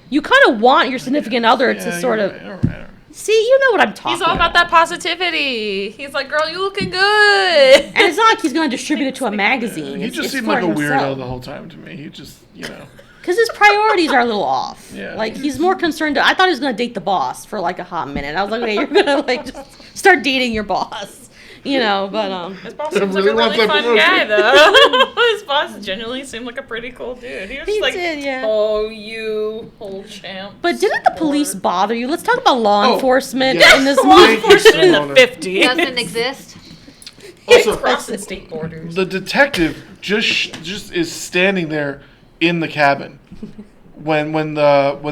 [SPEAKER 1] You kind of want your significant other to sort of.
[SPEAKER 2] All right.
[SPEAKER 1] See, you know what I'm talking
[SPEAKER 4] He's all
[SPEAKER 1] about.
[SPEAKER 4] about that positivity. He's like, girl, you looking good.
[SPEAKER 1] And it's not like he's going to distribute it to a magazine.
[SPEAKER 2] He
[SPEAKER 1] It's
[SPEAKER 2] just seemed
[SPEAKER 1] for
[SPEAKER 2] like a weirdo
[SPEAKER 1] himself.
[SPEAKER 2] the whole time to me. He just,
[SPEAKER 1] Because his priorities are a little off.
[SPEAKER 2] Yeah.
[SPEAKER 1] Like, he's more concerned. I thought he was going to date the boss for, like, a hot minute. I was like, okay, you're going to, like, just start dating your boss. You know, but,
[SPEAKER 4] His boss seems like a really fun guy, though. His boss genuinely seemed like a pretty cool dude. He was just like, oh, you old champ.
[SPEAKER 1] But didn't the police bother you? Let's talk about law enforcement in this movie.
[SPEAKER 4] Law enforcement in the 50s.
[SPEAKER 3] Doesn't exist.
[SPEAKER 2] Also,
[SPEAKER 4] crossing state borders.
[SPEAKER 2] The detective just is standing there in the cabin when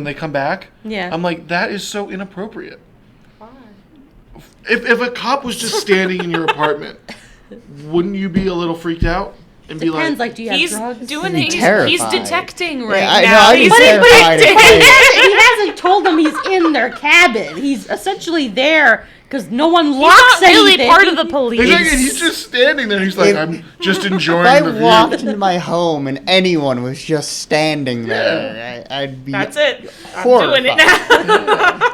[SPEAKER 2] they come back.
[SPEAKER 1] Yeah.
[SPEAKER 2] I'm like, that is so inappropriate. Why? If a cop was just standing in your apartment, wouldn't you be a little freaked out and
[SPEAKER 1] Depends,
[SPEAKER 2] be like,
[SPEAKER 1] do you have drugs?
[SPEAKER 4] He's detecting right
[SPEAKER 5] I
[SPEAKER 4] now.
[SPEAKER 5] know, I'd be terrified
[SPEAKER 1] he hasn't told them he's in their cabin. He's essentially there because no one locks anything.
[SPEAKER 4] He's not really part of the police.
[SPEAKER 2] Exactly, he's just standing there. He's like, I'm just enjoying
[SPEAKER 5] If
[SPEAKER 2] the
[SPEAKER 5] I
[SPEAKER 2] view.
[SPEAKER 5] walked into my home and anyone was just standing there, I'd be
[SPEAKER 4] That's it.
[SPEAKER 5] horrified.
[SPEAKER 4] I'm doing it now.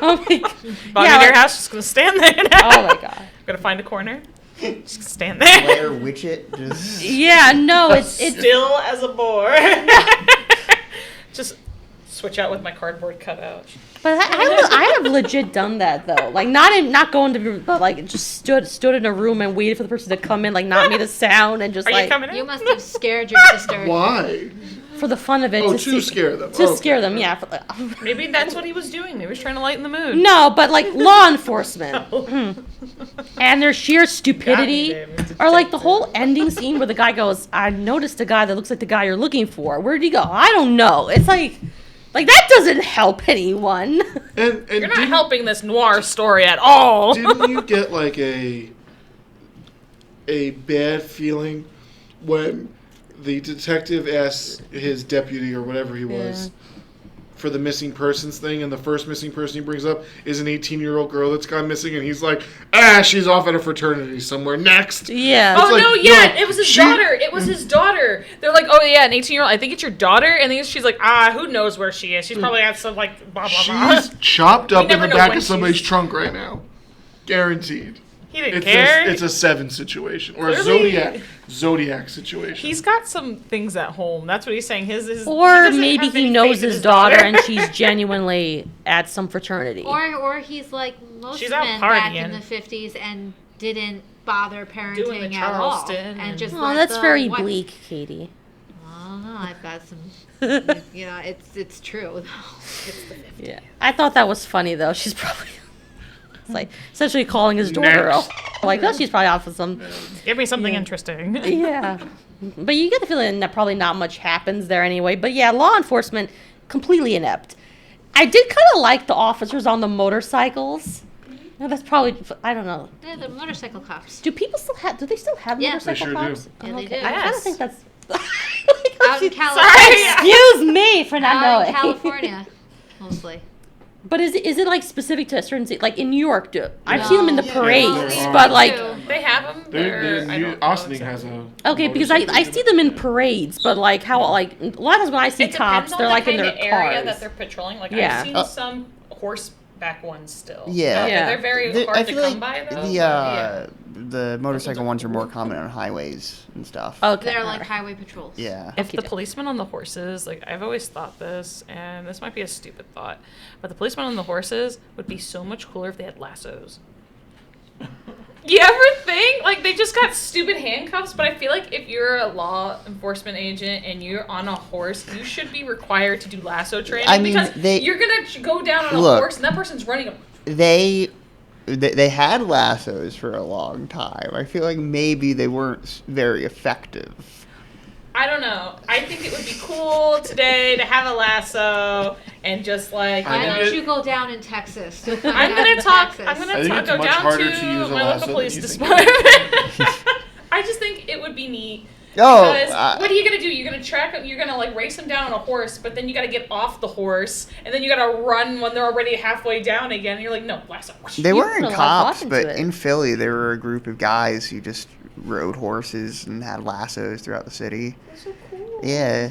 [SPEAKER 1] Oh my God.
[SPEAKER 4] Bobby in your house, just gonna stand there now.
[SPEAKER 1] Oh my God.
[SPEAKER 4] I'm gonna find a corner. Just stand there.
[SPEAKER 5] Blair Witchett just...
[SPEAKER 1] Yeah, no, it's
[SPEAKER 4] Still as a boar. Just switch out with my cardboard cutout.
[SPEAKER 1] But I have legit done that though. Like not going to, but like just stood in a room and waited for the person to come in, like not made a sound and just
[SPEAKER 4] Are
[SPEAKER 1] like.
[SPEAKER 4] you coming in?
[SPEAKER 3] You must have scared your sister.
[SPEAKER 2] Why?
[SPEAKER 1] For the fun of it.
[SPEAKER 2] Oh, to scare them.
[SPEAKER 1] To
[SPEAKER 2] Okay.
[SPEAKER 1] scare them, yeah.
[SPEAKER 4] Maybe that's what he was doing. Maybe he was trying to lighten the mood.
[SPEAKER 1] No, but like law enforcement and their sheer stupidity,
[SPEAKER 4] God damn it,
[SPEAKER 1] or like the whole ending scene where the guy goes, "I noticed a guy that looks like the guy you're looking for. Where'd he go? I don't know." It's like that doesn't help anyone.
[SPEAKER 2] And
[SPEAKER 4] You're not helping this noir story at all.
[SPEAKER 2] Didn't you get like a bad feeling when the detective asks his deputy or whatever he was for the missing persons thing, and the first missing person he brings up is an 18-year-old girl that's gone missing, and he's like, she's off at a fraternity somewhere. Next.
[SPEAKER 1] Yeah.
[SPEAKER 2] It's
[SPEAKER 4] Oh,
[SPEAKER 2] like,
[SPEAKER 4] no,
[SPEAKER 2] no,
[SPEAKER 4] it was his daughter. It was his daughter. They're like, oh, yeah, an 18-year-old. I think it's your daughter. And then she's like, who knows where she is. She's probably at some, like, blah, blah, blah.
[SPEAKER 2] She's chopped up in
[SPEAKER 4] never
[SPEAKER 2] the
[SPEAKER 4] know
[SPEAKER 2] back
[SPEAKER 4] when
[SPEAKER 2] of somebody's
[SPEAKER 4] she's-
[SPEAKER 2] trunk right now. Guaranteed.
[SPEAKER 4] He didn't care.
[SPEAKER 2] It's a Seven situation. Or
[SPEAKER 4] Clearly-
[SPEAKER 2] a Zodiac situation.
[SPEAKER 4] He's got some things at home. That's what he's saying. His
[SPEAKER 1] Or maybe he knows his daughter and she's genuinely at some fraternity.
[SPEAKER 3] Or he's like most
[SPEAKER 4] She's out
[SPEAKER 3] men back in
[SPEAKER 4] partying.
[SPEAKER 3] the 50s and didn't bother
[SPEAKER 4] Doing
[SPEAKER 3] parenting
[SPEAKER 4] the
[SPEAKER 3] at all.
[SPEAKER 4] Charleston
[SPEAKER 3] And just
[SPEAKER 1] Oh,
[SPEAKER 3] let
[SPEAKER 1] that's
[SPEAKER 3] the
[SPEAKER 1] very
[SPEAKER 3] wife-
[SPEAKER 1] bleak, Katie.
[SPEAKER 3] I don't know. I've got some. It's true.
[SPEAKER 1] Yeah. I thought that was funny though. She's probably like essentially calling his daughter
[SPEAKER 2] Next.
[SPEAKER 1] out. Like, oh, she's probably off of some.
[SPEAKER 4] Give me something interesting.
[SPEAKER 1] Yeah. But you get the feeling that probably not much happens there anyway. But yeah, law enforcement, completely inept. I did kind of like the officers on the motorcycles. No, that's probably, I don't know.
[SPEAKER 3] Yeah, the motorcycle cops.
[SPEAKER 1] Do they still have
[SPEAKER 3] Yeah.
[SPEAKER 1] motorcycle
[SPEAKER 2] They sure
[SPEAKER 1] cops?
[SPEAKER 2] do.
[SPEAKER 3] Yeah, they do.
[SPEAKER 1] I kind of
[SPEAKER 4] Yes.
[SPEAKER 1] think that's.
[SPEAKER 3] Out in California.
[SPEAKER 1] Excuse me for not
[SPEAKER 3] Out in
[SPEAKER 1] knowing.
[SPEAKER 3] California, mostly.
[SPEAKER 1] But is it like specific to a certain city? Like in New York, I've seen them in the
[SPEAKER 3] No.
[SPEAKER 1] parades,
[SPEAKER 2] Yeah,
[SPEAKER 1] but like.
[SPEAKER 4] They have them.
[SPEAKER 2] Austin has a.
[SPEAKER 1] Okay, because I see them in parades, but like how like a lot of times when I see
[SPEAKER 4] It
[SPEAKER 1] cops,
[SPEAKER 4] depends on
[SPEAKER 1] they're
[SPEAKER 4] the
[SPEAKER 1] like in
[SPEAKER 4] kind
[SPEAKER 1] their
[SPEAKER 4] of area
[SPEAKER 1] cars.
[SPEAKER 4] that they're patrolling. Like
[SPEAKER 1] Yeah.
[SPEAKER 4] I've seen some horseback ones still.
[SPEAKER 5] Yeah.
[SPEAKER 1] Yeah.
[SPEAKER 4] They're very
[SPEAKER 5] I
[SPEAKER 4] hard to
[SPEAKER 5] feel
[SPEAKER 4] come
[SPEAKER 5] like
[SPEAKER 4] by though.
[SPEAKER 5] the motorcycle ones are more common on highways and stuff.
[SPEAKER 1] Okay.
[SPEAKER 3] They're like
[SPEAKER 1] alright.
[SPEAKER 3] highway patrols.
[SPEAKER 5] Yeah.
[SPEAKER 4] If the
[SPEAKER 1] Okey-doke.
[SPEAKER 4] policemen on the horses, like I've always thought this, and this might be a stupid thought, but the policemen on the horses would be so much cooler if they had lassos. You ever think like they just got stupid handcuffs? But I feel like if you're a law enforcement agent and you're on a horse, you should be required to do lasso training.
[SPEAKER 5] I mean,
[SPEAKER 4] because you're gonna go down on a
[SPEAKER 5] Look.
[SPEAKER 4] horse and that person's running a.
[SPEAKER 5] They had lassos for a long time. I feel like maybe they weren't very effective.
[SPEAKER 4] I don't know. I think it would be cool today to have a lasso and just like.
[SPEAKER 3] Why
[SPEAKER 2] I
[SPEAKER 3] don't
[SPEAKER 2] think
[SPEAKER 3] you go down in Texas?
[SPEAKER 4] I'm gonna talk. I'm
[SPEAKER 2] I
[SPEAKER 4] gonna
[SPEAKER 2] think
[SPEAKER 4] talk.
[SPEAKER 2] it's
[SPEAKER 4] Go
[SPEAKER 2] much
[SPEAKER 4] down
[SPEAKER 2] harder
[SPEAKER 4] to
[SPEAKER 2] to use a
[SPEAKER 4] my
[SPEAKER 2] lasso
[SPEAKER 4] local
[SPEAKER 2] than
[SPEAKER 4] police
[SPEAKER 2] you think.
[SPEAKER 4] department. I just think it would be neat.
[SPEAKER 5] Oh,
[SPEAKER 4] Because what are you gonna do? You're gonna track them. You're gonna like race them down on a horse, but then you gotta get off the horse, and then you gotta run when they're already halfway down again. And you're like, no, lasso.
[SPEAKER 5] they
[SPEAKER 1] You
[SPEAKER 5] weren't
[SPEAKER 1] put a lot of
[SPEAKER 5] cops,
[SPEAKER 1] thought into
[SPEAKER 5] but
[SPEAKER 1] it.
[SPEAKER 5] in Philly, there were a group of guys who just rode horses and had lassos throughout the city.
[SPEAKER 4] So cool.
[SPEAKER 5] Yeah.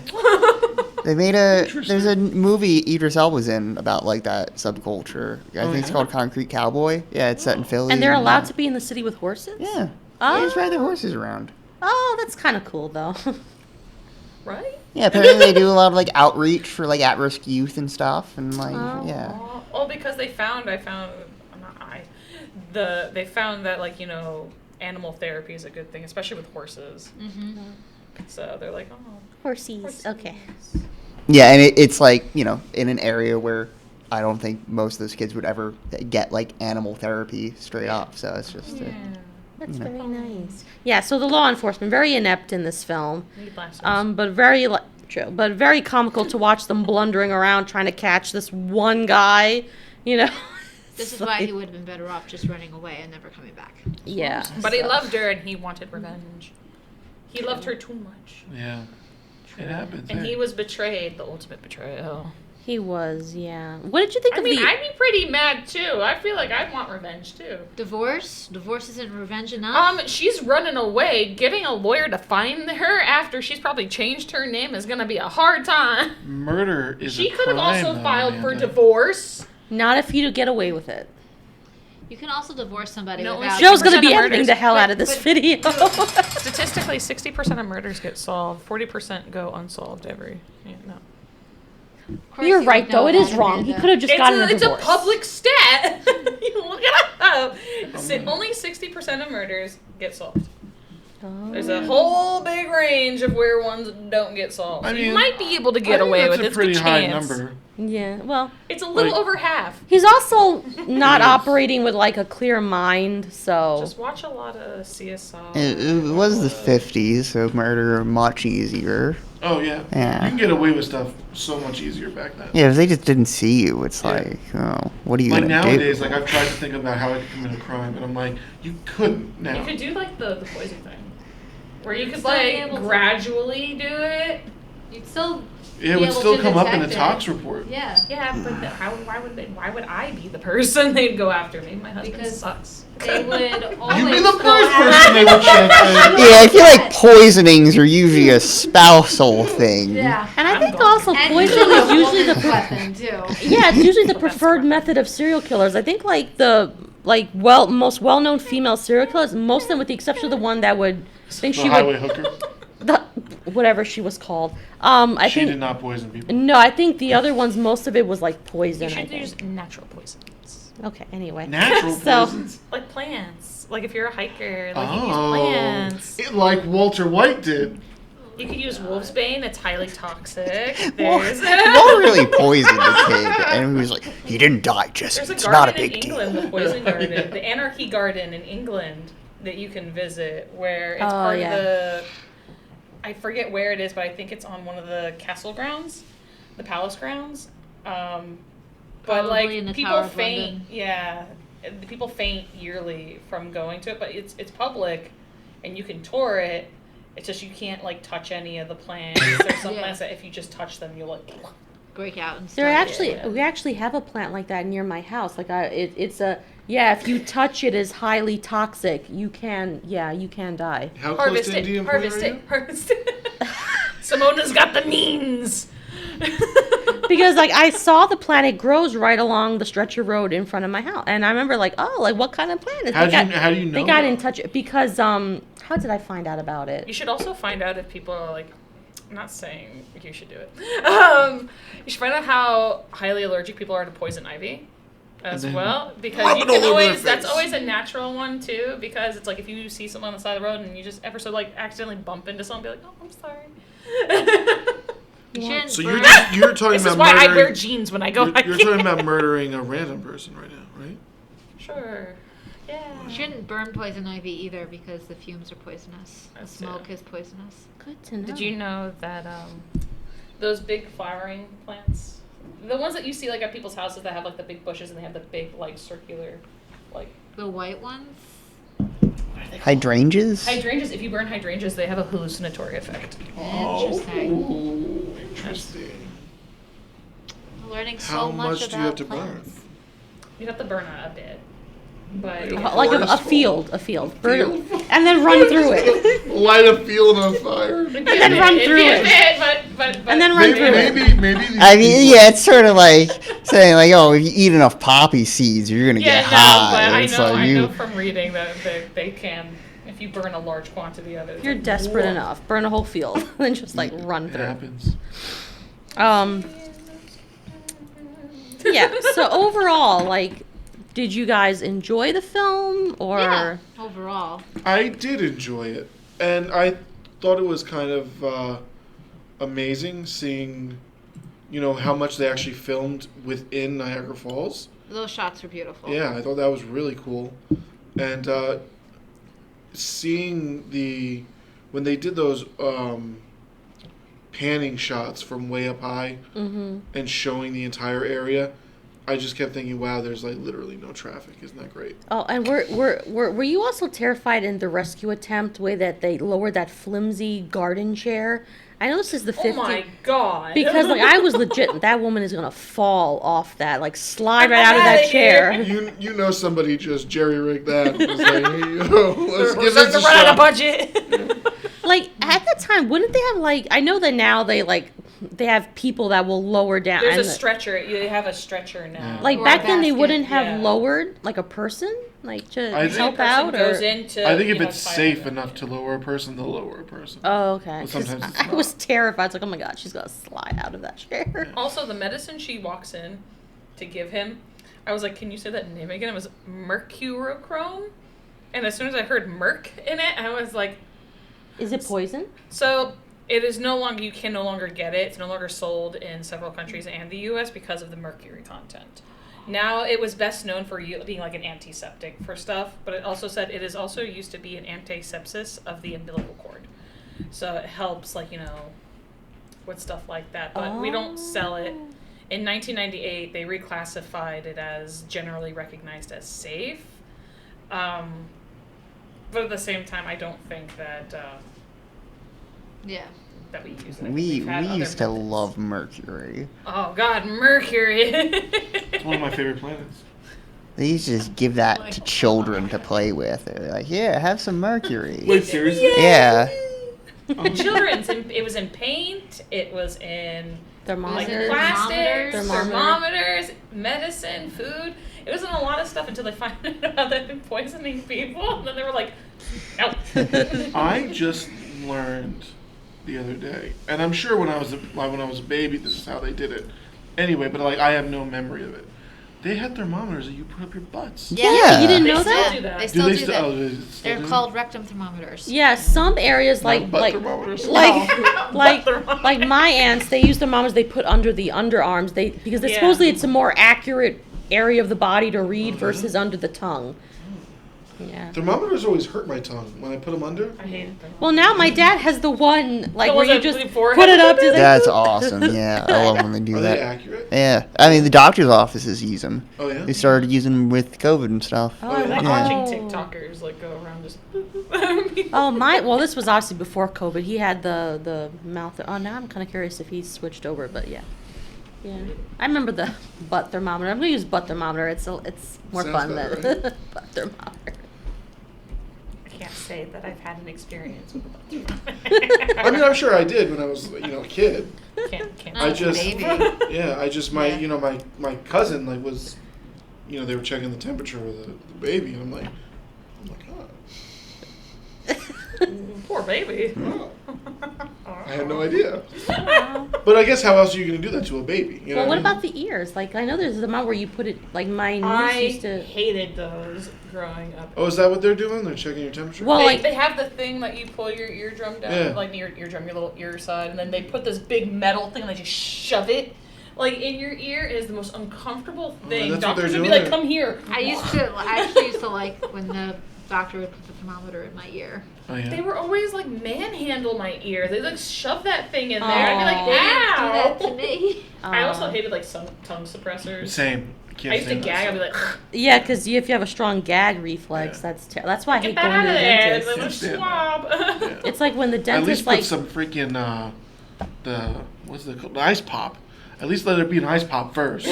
[SPEAKER 5] They made there's a movie Idris Elba's in about like that subculture. I think it's called Concrete Cowboy. Yeah, it's set in Philly.
[SPEAKER 1] And they're allowed to be in the city with horses?
[SPEAKER 5] Yeah.
[SPEAKER 1] Oh.
[SPEAKER 5] They just ride their horses around.
[SPEAKER 1] Oh, that's kind of cool though.
[SPEAKER 4] right?
[SPEAKER 5] Yeah, apparently they do a lot of like outreach for like at-risk youth and stuff, and like yeah.
[SPEAKER 4] Oh, because they found they found that like animal therapy is a good thing, especially with horses. Mm-hmm. So they're like,
[SPEAKER 1] horsies. Okay.
[SPEAKER 5] Yeah, and it's like in an area where I don't think most of those kids would ever get like animal therapy straight up. So it's just.
[SPEAKER 1] That's very nice. Yeah, so the law enforcement, very inept in this film, but very comical to watch them blundering around trying to catch this one guy,
[SPEAKER 3] This is why he would have been better off just running away and never coming back.
[SPEAKER 1] Yeah.
[SPEAKER 4] But he loved her and he wanted revenge. He loved her too much.
[SPEAKER 2] Yeah. It happens.
[SPEAKER 4] And he was betrayed, the ultimate betrayal.
[SPEAKER 1] He was, yeah. What did you think of
[SPEAKER 4] I'd be pretty mad too. I feel like I'd want revenge too.
[SPEAKER 3] Divorce? Divorce isn't revenge enough?
[SPEAKER 4] She's running away. Getting a lawyer to find her after she's probably changed her name is gonna be a hard time.
[SPEAKER 2] Murder is
[SPEAKER 4] She
[SPEAKER 2] a
[SPEAKER 4] could have
[SPEAKER 2] crime,
[SPEAKER 4] also
[SPEAKER 2] though,
[SPEAKER 4] filed
[SPEAKER 2] Amanda.
[SPEAKER 4] for divorce.
[SPEAKER 1] Not if you get away with it.
[SPEAKER 3] You can also divorce somebody
[SPEAKER 4] No,
[SPEAKER 3] without...
[SPEAKER 1] Joe's going to be
[SPEAKER 4] 60% of
[SPEAKER 1] editing the hell out of this video.
[SPEAKER 4] Statistically, 60% of murders get solved. 40% go unsolved no.
[SPEAKER 1] You're right, though. It is wrong. He could have just gotten a divorce.
[SPEAKER 4] It's a public stat. You look it up. Only 60% of murders get solved.
[SPEAKER 1] Oh.
[SPEAKER 4] There's a whole big range of where ones don't get solved. So you might be able to get away with it.
[SPEAKER 2] That's a pretty high number.
[SPEAKER 1] Yeah, well...
[SPEAKER 4] It's a little over half.
[SPEAKER 1] He's also not operating with, like, a clear mind, so...
[SPEAKER 4] Just watch a lot of CSI.
[SPEAKER 5] It was the 50s, so murder much easier.
[SPEAKER 2] Oh, yeah.
[SPEAKER 5] Yeah.
[SPEAKER 2] You can get away with stuff so much easier back then.
[SPEAKER 5] Yeah, if they just didn't see you, it's like, what are you
[SPEAKER 2] like
[SPEAKER 5] going to do?
[SPEAKER 2] nowadays, like I've tried to think about how I could commit a crime, and I'm like, you couldn't now.
[SPEAKER 4] You could do, like, the poison thing. Where you could,
[SPEAKER 3] still be
[SPEAKER 4] like,
[SPEAKER 3] able to-
[SPEAKER 4] gradually do it.
[SPEAKER 3] You'd still...
[SPEAKER 2] It would still come up in a tox report.
[SPEAKER 3] Yeah.
[SPEAKER 4] Yeah, but why would I be the person they'd go after me? My husband
[SPEAKER 3] Because
[SPEAKER 4] sucks.
[SPEAKER 3] They would always
[SPEAKER 2] You'd be the
[SPEAKER 3] go
[SPEAKER 2] first
[SPEAKER 3] after-
[SPEAKER 2] person they would check.
[SPEAKER 5] Yeah, I feel like poisonings are usually a spousal thing.
[SPEAKER 3] Yeah.
[SPEAKER 1] And I think also
[SPEAKER 3] And
[SPEAKER 1] poisoning is usually the...
[SPEAKER 3] weapon, too.
[SPEAKER 1] Yeah, it's usually the preferred method of serial killers. I think, like, most well-known female serial killers, most of them with the exception of the one that would think
[SPEAKER 2] The
[SPEAKER 1] she
[SPEAKER 2] highway
[SPEAKER 1] would...
[SPEAKER 2] hooker.
[SPEAKER 1] Whatever she was called.
[SPEAKER 2] She did not poison people.
[SPEAKER 1] No, I think the other ones, most of it was like poison.
[SPEAKER 4] You
[SPEAKER 1] I
[SPEAKER 4] should
[SPEAKER 1] think.
[SPEAKER 4] use natural poisons.
[SPEAKER 1] Okay, anyway.
[SPEAKER 2] Natural
[SPEAKER 1] So-
[SPEAKER 2] poisons.
[SPEAKER 4] Like plants. Like if you're a hiker, like you use
[SPEAKER 2] Oh,
[SPEAKER 4] plants.
[SPEAKER 2] like Walter White did.
[SPEAKER 4] You could use wolfsbane, it's highly toxic.
[SPEAKER 5] Walter
[SPEAKER 4] There's
[SPEAKER 5] really poisoned the kid, and he was like, he didn't die, Jesse.
[SPEAKER 4] There's a
[SPEAKER 5] It's not a
[SPEAKER 4] garden in
[SPEAKER 5] big
[SPEAKER 4] England,
[SPEAKER 5] deal.
[SPEAKER 4] the poison garden, the Anarchy Garden in England that you can visit, where it's part
[SPEAKER 1] yeah.
[SPEAKER 4] of the. I forget where it is, but I think it's on one of the castle grounds, the palace grounds. But
[SPEAKER 3] Probably in the
[SPEAKER 4] like people
[SPEAKER 3] Tower of
[SPEAKER 4] faint,
[SPEAKER 3] London.
[SPEAKER 4] yeah, people faint yearly from going to it. But it's public, and you can tour it. It's just you can't like touch any of the plants or something
[SPEAKER 3] Yeah.
[SPEAKER 4] like that. If you just touch them, you'll like.
[SPEAKER 3] Break out and stuff.
[SPEAKER 1] We actually have a plant like that near my house. Like it's a if you touch it, is highly toxic. You can die.
[SPEAKER 2] How close to Indian Point are you?
[SPEAKER 4] Harvest it. Simona's got the means.
[SPEAKER 1] Because like I saw the plant, it grows right along the stretch of road in front of my house, and I remember like, oh, like what kind of plant is?
[SPEAKER 2] How do you know?
[SPEAKER 1] They got
[SPEAKER 2] that?
[SPEAKER 1] in touch because how did I find out about it?
[SPEAKER 4] You should also find out if people are like. I'm not saying you should do it. You should find out how highly allergic people are to poison ivy as well, because
[SPEAKER 2] rub
[SPEAKER 4] you
[SPEAKER 2] it all
[SPEAKER 4] can
[SPEAKER 2] over their
[SPEAKER 4] always. That's
[SPEAKER 2] face.
[SPEAKER 4] always a natural one too, because it's like if you see someone on the side of the road and you just ever so like accidentally bump into someone, be like, oh, I'm sorry.
[SPEAKER 3] You shouldn't
[SPEAKER 2] So
[SPEAKER 3] burn-
[SPEAKER 2] you're talking
[SPEAKER 4] This
[SPEAKER 2] about
[SPEAKER 4] is why I
[SPEAKER 2] murdering.
[SPEAKER 4] wear jeans when I go hiking.
[SPEAKER 2] You're talking about murdering a random person right now, right?
[SPEAKER 4] Sure. Yeah.
[SPEAKER 3] You shouldn't burn poison ivy either because the fumes are poisonous. The
[SPEAKER 4] That's
[SPEAKER 3] smoke is poisonous.
[SPEAKER 1] Good to know.
[SPEAKER 4] Did you know that those big flowering plants, the ones that you see like at people's houses that have like the big bushes and they have the big like circular, like
[SPEAKER 3] The white ones?
[SPEAKER 5] Hydrangeas?
[SPEAKER 4] hydrangeas. If you burn hydrangeas, they have a hallucinatory effect.
[SPEAKER 3] Interesting.
[SPEAKER 2] Oh, interesting.
[SPEAKER 3] We're learning so
[SPEAKER 2] How
[SPEAKER 3] much
[SPEAKER 2] much do
[SPEAKER 3] about
[SPEAKER 2] you have to
[SPEAKER 3] plants.
[SPEAKER 2] burn?
[SPEAKER 4] You have to burn a bit, but
[SPEAKER 1] like a field, burn it, and then run through it,
[SPEAKER 2] Light a field on fire.
[SPEAKER 1] and then run through it,
[SPEAKER 4] but
[SPEAKER 1] and then run through it.
[SPEAKER 2] Maybe. these
[SPEAKER 5] I mean,
[SPEAKER 2] people-
[SPEAKER 5] yeah, it's sort of like saying, like, oh, if you eat enough poppy seeds, you're gonna
[SPEAKER 4] yeah,
[SPEAKER 5] get
[SPEAKER 4] no,
[SPEAKER 5] high.
[SPEAKER 4] but
[SPEAKER 5] It's
[SPEAKER 4] I
[SPEAKER 5] like
[SPEAKER 4] know from reading that they can. If if you burn a large quantity of it.
[SPEAKER 1] If you're desperate enough, burn a whole field and just like run through.
[SPEAKER 2] It happens.
[SPEAKER 1] Yeah. So overall, like, did you guys enjoy the film or?
[SPEAKER 3] Yeah, overall.
[SPEAKER 2] I did enjoy it, and I thought it was kind of amazing seeing, how much they actually filmed within Niagara Falls.
[SPEAKER 3] Those shots were beautiful.
[SPEAKER 2] Yeah, I thought that was really cool, and seeing when they did those panning shots from way up high and showing the entire area, I just kept thinking, wow, there's like literally no traffic. Isn't that great?
[SPEAKER 1] Oh, and were you also terrified in the rescue attempt way that they lowered that flimsy garden chair? I know this is the 50s.
[SPEAKER 4] Oh my god!
[SPEAKER 1] Because like I was legit, that woman is gonna fall off that, like slide right out of that chair.
[SPEAKER 2] You know somebody just jerry rigged that. And was like, hey, let's give this a
[SPEAKER 4] run
[SPEAKER 2] shot.
[SPEAKER 4] out of budget.
[SPEAKER 1] Like at that time, wouldn't they have like? I know that now they have people that will lower down.
[SPEAKER 4] There's a stretcher. They have a stretcher now.
[SPEAKER 1] Like
[SPEAKER 3] Or
[SPEAKER 1] back
[SPEAKER 3] a
[SPEAKER 1] then, they
[SPEAKER 3] basket.
[SPEAKER 1] wouldn't have lowered like a person, like to help out.
[SPEAKER 4] Goes
[SPEAKER 1] Or
[SPEAKER 4] into,
[SPEAKER 2] I think if it's safe enough to lower a person, they'll lower a person.
[SPEAKER 1] oh, okay.
[SPEAKER 2] But sometimes
[SPEAKER 1] 'Cause
[SPEAKER 2] it's
[SPEAKER 1] I
[SPEAKER 2] not.
[SPEAKER 1] was terrified. It's like, oh my god, she's gonna slide out of that chair.
[SPEAKER 4] Also, the medicine she walks in to give him, I was like, can you say that name again? It was mercurochrome. And as soon as I heard merc in it, I was like,
[SPEAKER 1] Is it poison?
[SPEAKER 4] so it is no longer, you can no longer get it. It's no longer sold in several countries and the US because of the mercury content. Now, it was best known for being like an antiseptic for stuff, but it also said it is also used to be an antisepsis of the umbilical cord. So it helps, like, with stuff like that. But we don't sell it. In 1998, they reclassified it as generally recognized as safe. But at the same time, I don't think that
[SPEAKER 3] Yeah.
[SPEAKER 4] that we use it.
[SPEAKER 5] We
[SPEAKER 4] We've had other
[SPEAKER 5] used to
[SPEAKER 4] methods.
[SPEAKER 5] love Mercury.
[SPEAKER 4] Oh God, Mercury!
[SPEAKER 2] It's one of my favorite planets.
[SPEAKER 5] They used to just give that to children to play with. They're like, yeah, have some Mercury.
[SPEAKER 2] Wait, seriously?
[SPEAKER 5] Yeah.
[SPEAKER 4] Children's. It was in paint. It was in
[SPEAKER 1] Thermometers.
[SPEAKER 4] plastics,
[SPEAKER 1] Thermometer.
[SPEAKER 4] thermometers, medicine, food. It was in a lot of stuff until they found out that it poisoning people. And then they were like, no.
[SPEAKER 2] I just learned the other day, and I'm sure when I was a baby, this is how they did it. Anyway, but like I have no memory of it. They had thermometers that you put up your butts.
[SPEAKER 5] Yeah.
[SPEAKER 1] You didn't
[SPEAKER 4] They
[SPEAKER 1] know
[SPEAKER 4] still
[SPEAKER 1] that?
[SPEAKER 4] do that.
[SPEAKER 3] They still do that.
[SPEAKER 2] Oh, they still
[SPEAKER 3] They're
[SPEAKER 2] do?
[SPEAKER 3] called rectum thermometers.
[SPEAKER 1] Yeah, some areas
[SPEAKER 2] Not butt thermometers.
[SPEAKER 1] like my aunts, they use thermometers they put under the underarms. Because
[SPEAKER 4] Yeah.
[SPEAKER 1] supposedly it's a more accurate area of the body to read versus under the tongue. Yeah.
[SPEAKER 2] Thermometers always hurt my tongue when I put them under.
[SPEAKER 4] I hate them.
[SPEAKER 1] Well, now my dad has the one like
[SPEAKER 4] The
[SPEAKER 1] where
[SPEAKER 4] one
[SPEAKER 1] you
[SPEAKER 4] that
[SPEAKER 1] just
[SPEAKER 4] before
[SPEAKER 1] put it up to the.
[SPEAKER 5] That's awesome. Yeah, I love when they do
[SPEAKER 2] Are they
[SPEAKER 5] that.
[SPEAKER 2] accurate?
[SPEAKER 5] Yeah, I mean the doctor's offices use them.
[SPEAKER 2] Oh yeah.
[SPEAKER 5] They started using them with COVID and stuff.
[SPEAKER 1] Oh,
[SPEAKER 4] I like
[SPEAKER 5] Yeah.
[SPEAKER 4] watching TikTokers like go around just.
[SPEAKER 1] Oh my! Well, this was obviously before COVID. He had the mouth. Oh, now I'm kind of curious if he's switched over, but yeah. Yeah, I remember the butt thermometer. I'm gonna use butt thermometer. It's more
[SPEAKER 2] Sounds
[SPEAKER 1] fun
[SPEAKER 2] about
[SPEAKER 1] than
[SPEAKER 2] right.
[SPEAKER 1] butt thermometer.
[SPEAKER 4] I can't say that I've had an experience with a
[SPEAKER 2] I mean, I'm sure I did when I was, a kid.
[SPEAKER 4] Can't.
[SPEAKER 2] I just,
[SPEAKER 3] Baby.
[SPEAKER 2] my my cousin was, they were checking the temperature of the baby, and I'm like, oh my god,
[SPEAKER 4] Poor baby.
[SPEAKER 2] wow. I had no idea. But I guess how else are you going to do that to a baby? You know
[SPEAKER 1] Well, what
[SPEAKER 2] I mean?
[SPEAKER 1] about the ears? Like I know there's the amount where you put it. Like my niece
[SPEAKER 4] I
[SPEAKER 1] used to.
[SPEAKER 4] hated those growing up.
[SPEAKER 2] Oh, is that what they're doing? They're checking your temperature?
[SPEAKER 1] Well, like
[SPEAKER 4] They have the thing that you pull your eardrum down,
[SPEAKER 2] Yeah.
[SPEAKER 4] like your eardrum, your little ear side, and then they put this big metal thing and they just shove it like in your ear. It is the most uncomfortable thing.
[SPEAKER 2] that's what they're
[SPEAKER 4] Doctors would be
[SPEAKER 2] doing?
[SPEAKER 4] like, "Come here."
[SPEAKER 3] I actually used to like when the doctor would put the thermometer in my ear.
[SPEAKER 2] Oh, yeah.
[SPEAKER 4] They were always like manhandle my ear. They like shove that thing in there. I'd be
[SPEAKER 1] Aw.
[SPEAKER 4] like,
[SPEAKER 3] They didn't do
[SPEAKER 4] "Ow!"
[SPEAKER 3] that to me.
[SPEAKER 4] I also hated like some tongue suppressors.
[SPEAKER 2] Same. Can't
[SPEAKER 4] I used to
[SPEAKER 2] stand
[SPEAKER 4] gag. I'd
[SPEAKER 2] that
[SPEAKER 4] be like,
[SPEAKER 1] Yeah, because if you have a strong gag reflex,
[SPEAKER 2] Yeah.
[SPEAKER 1] that's why I hate
[SPEAKER 4] "Get
[SPEAKER 1] going
[SPEAKER 4] that
[SPEAKER 1] to
[SPEAKER 4] out
[SPEAKER 1] the
[SPEAKER 4] of there!"
[SPEAKER 1] dentist.
[SPEAKER 4] It's like a
[SPEAKER 2] Can't stand
[SPEAKER 4] swab.
[SPEAKER 2] stuff. Yeah.
[SPEAKER 1] It's like when the
[SPEAKER 2] At
[SPEAKER 1] dentist
[SPEAKER 2] least
[SPEAKER 1] like
[SPEAKER 2] put some freaking what's it called? The ice pop. At least let it be an ice pop first,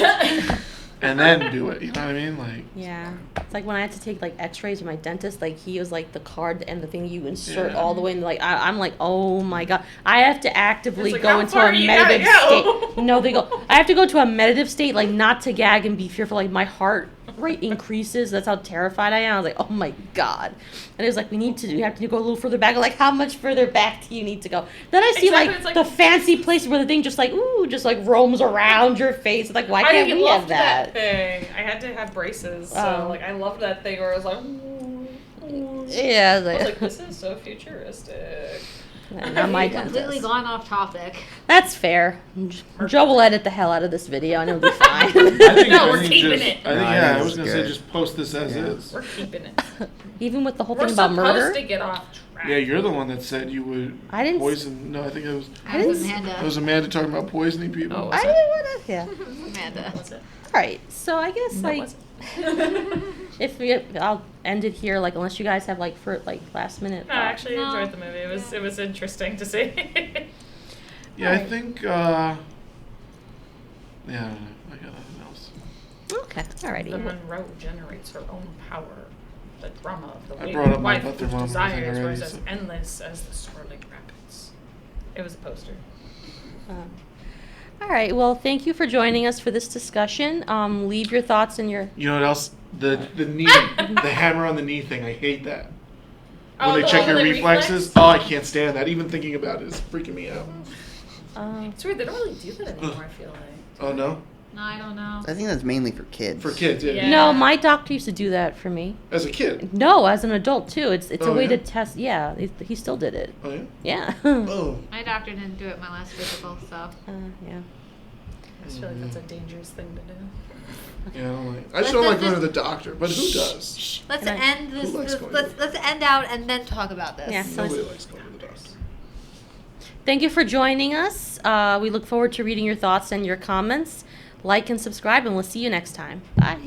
[SPEAKER 2] and then do it. You know what I mean? Like.
[SPEAKER 1] yeah. It's like when I had to take like X-rays with my dentist. Like he was like the card and the thing you insert
[SPEAKER 2] Yeah.
[SPEAKER 1] all the way. And like I'm like, oh my god, I have to actively
[SPEAKER 4] It's like,
[SPEAKER 1] go
[SPEAKER 4] how
[SPEAKER 1] into
[SPEAKER 4] far
[SPEAKER 1] a
[SPEAKER 4] do you gotta
[SPEAKER 1] meditative
[SPEAKER 4] go?
[SPEAKER 1] state. No, they go. I have to go to a meditative state, like not to gag and be fearful. Like my heart rate increases. That's how terrified I am. I was like, oh my God. And it was like, you have to go a little further back. I'm like, how much further back do you need to go? Then I see like the fancy place where the thing just like roams around your face. Like, why can't we have that?
[SPEAKER 4] Thing. I had to have braces, so like I loved that thing where I was like,
[SPEAKER 1] yeah.
[SPEAKER 4] I was like, this is so futuristic.
[SPEAKER 1] Not my
[SPEAKER 3] completely gone off topic.
[SPEAKER 1] That's fair. Joe will edit the hell out of this video and it'll be fine.
[SPEAKER 4] We're keeping it.
[SPEAKER 2] I was going to say just post this as is.
[SPEAKER 4] We're keeping it.
[SPEAKER 1] Even with the whole thing about murder?
[SPEAKER 4] We're supposed to get off track.
[SPEAKER 2] Yeah, you're the one that said you would poison. No, I think it was
[SPEAKER 3] Amanda.
[SPEAKER 2] It was Amanda talking about poisoning people.
[SPEAKER 1] Oh, I didn't want to. Yeah.
[SPEAKER 3] Amanda.
[SPEAKER 1] All right. So I guess I'll end it here. Like, unless you guys have last minute.
[SPEAKER 4] No, I actually enjoyed the movie. It was interesting to see.
[SPEAKER 2] Yeah, I think. Yeah, I got nothing else.
[SPEAKER 1] Okay. Alrighty.
[SPEAKER 4] The Monroe generates her own power. The drama of the
[SPEAKER 2] wife whose
[SPEAKER 4] desires was as endless as the swirling rapids. It was a poster.
[SPEAKER 1] All right. Well, thank you for joining us for this discussion. Leave your thoughts in your.
[SPEAKER 2] You know what else? The knee, the hammer on the knee thing. I hate that. When they check your reflexes. Oh, I can't stand that. Even thinking about it is freaking me out.
[SPEAKER 4] It's weird. They don't really do that anymore. I feel like.
[SPEAKER 2] Oh no.
[SPEAKER 3] No, I don't know.
[SPEAKER 5] I think that's mainly for kids.
[SPEAKER 2] For kids, yeah.
[SPEAKER 1] No, my doctor used to do that for me.
[SPEAKER 2] As a kid?
[SPEAKER 1] No, as an adult too. It's a way to
[SPEAKER 2] yeah?
[SPEAKER 1] test. Yeah, he still did it.
[SPEAKER 2] Oh yeah.
[SPEAKER 1] Yeah.
[SPEAKER 2] Oh.
[SPEAKER 3] My doctor didn't do it my last physical, so.
[SPEAKER 1] Yeah.
[SPEAKER 4] I just feel like that's a dangerous thing to do.
[SPEAKER 2] Yeah, I don't like. I just don't like going to the doctor, but who does?
[SPEAKER 3] Let's end this.
[SPEAKER 2] Who likes going
[SPEAKER 3] Let's end out and then talk about this.
[SPEAKER 1] Yeah.
[SPEAKER 2] Nobody likes going to the doctor.
[SPEAKER 1] Thank you for joining us. We look forward to reading your thoughts and your comments. Like and subscribe, and we'll see you next time. Bye.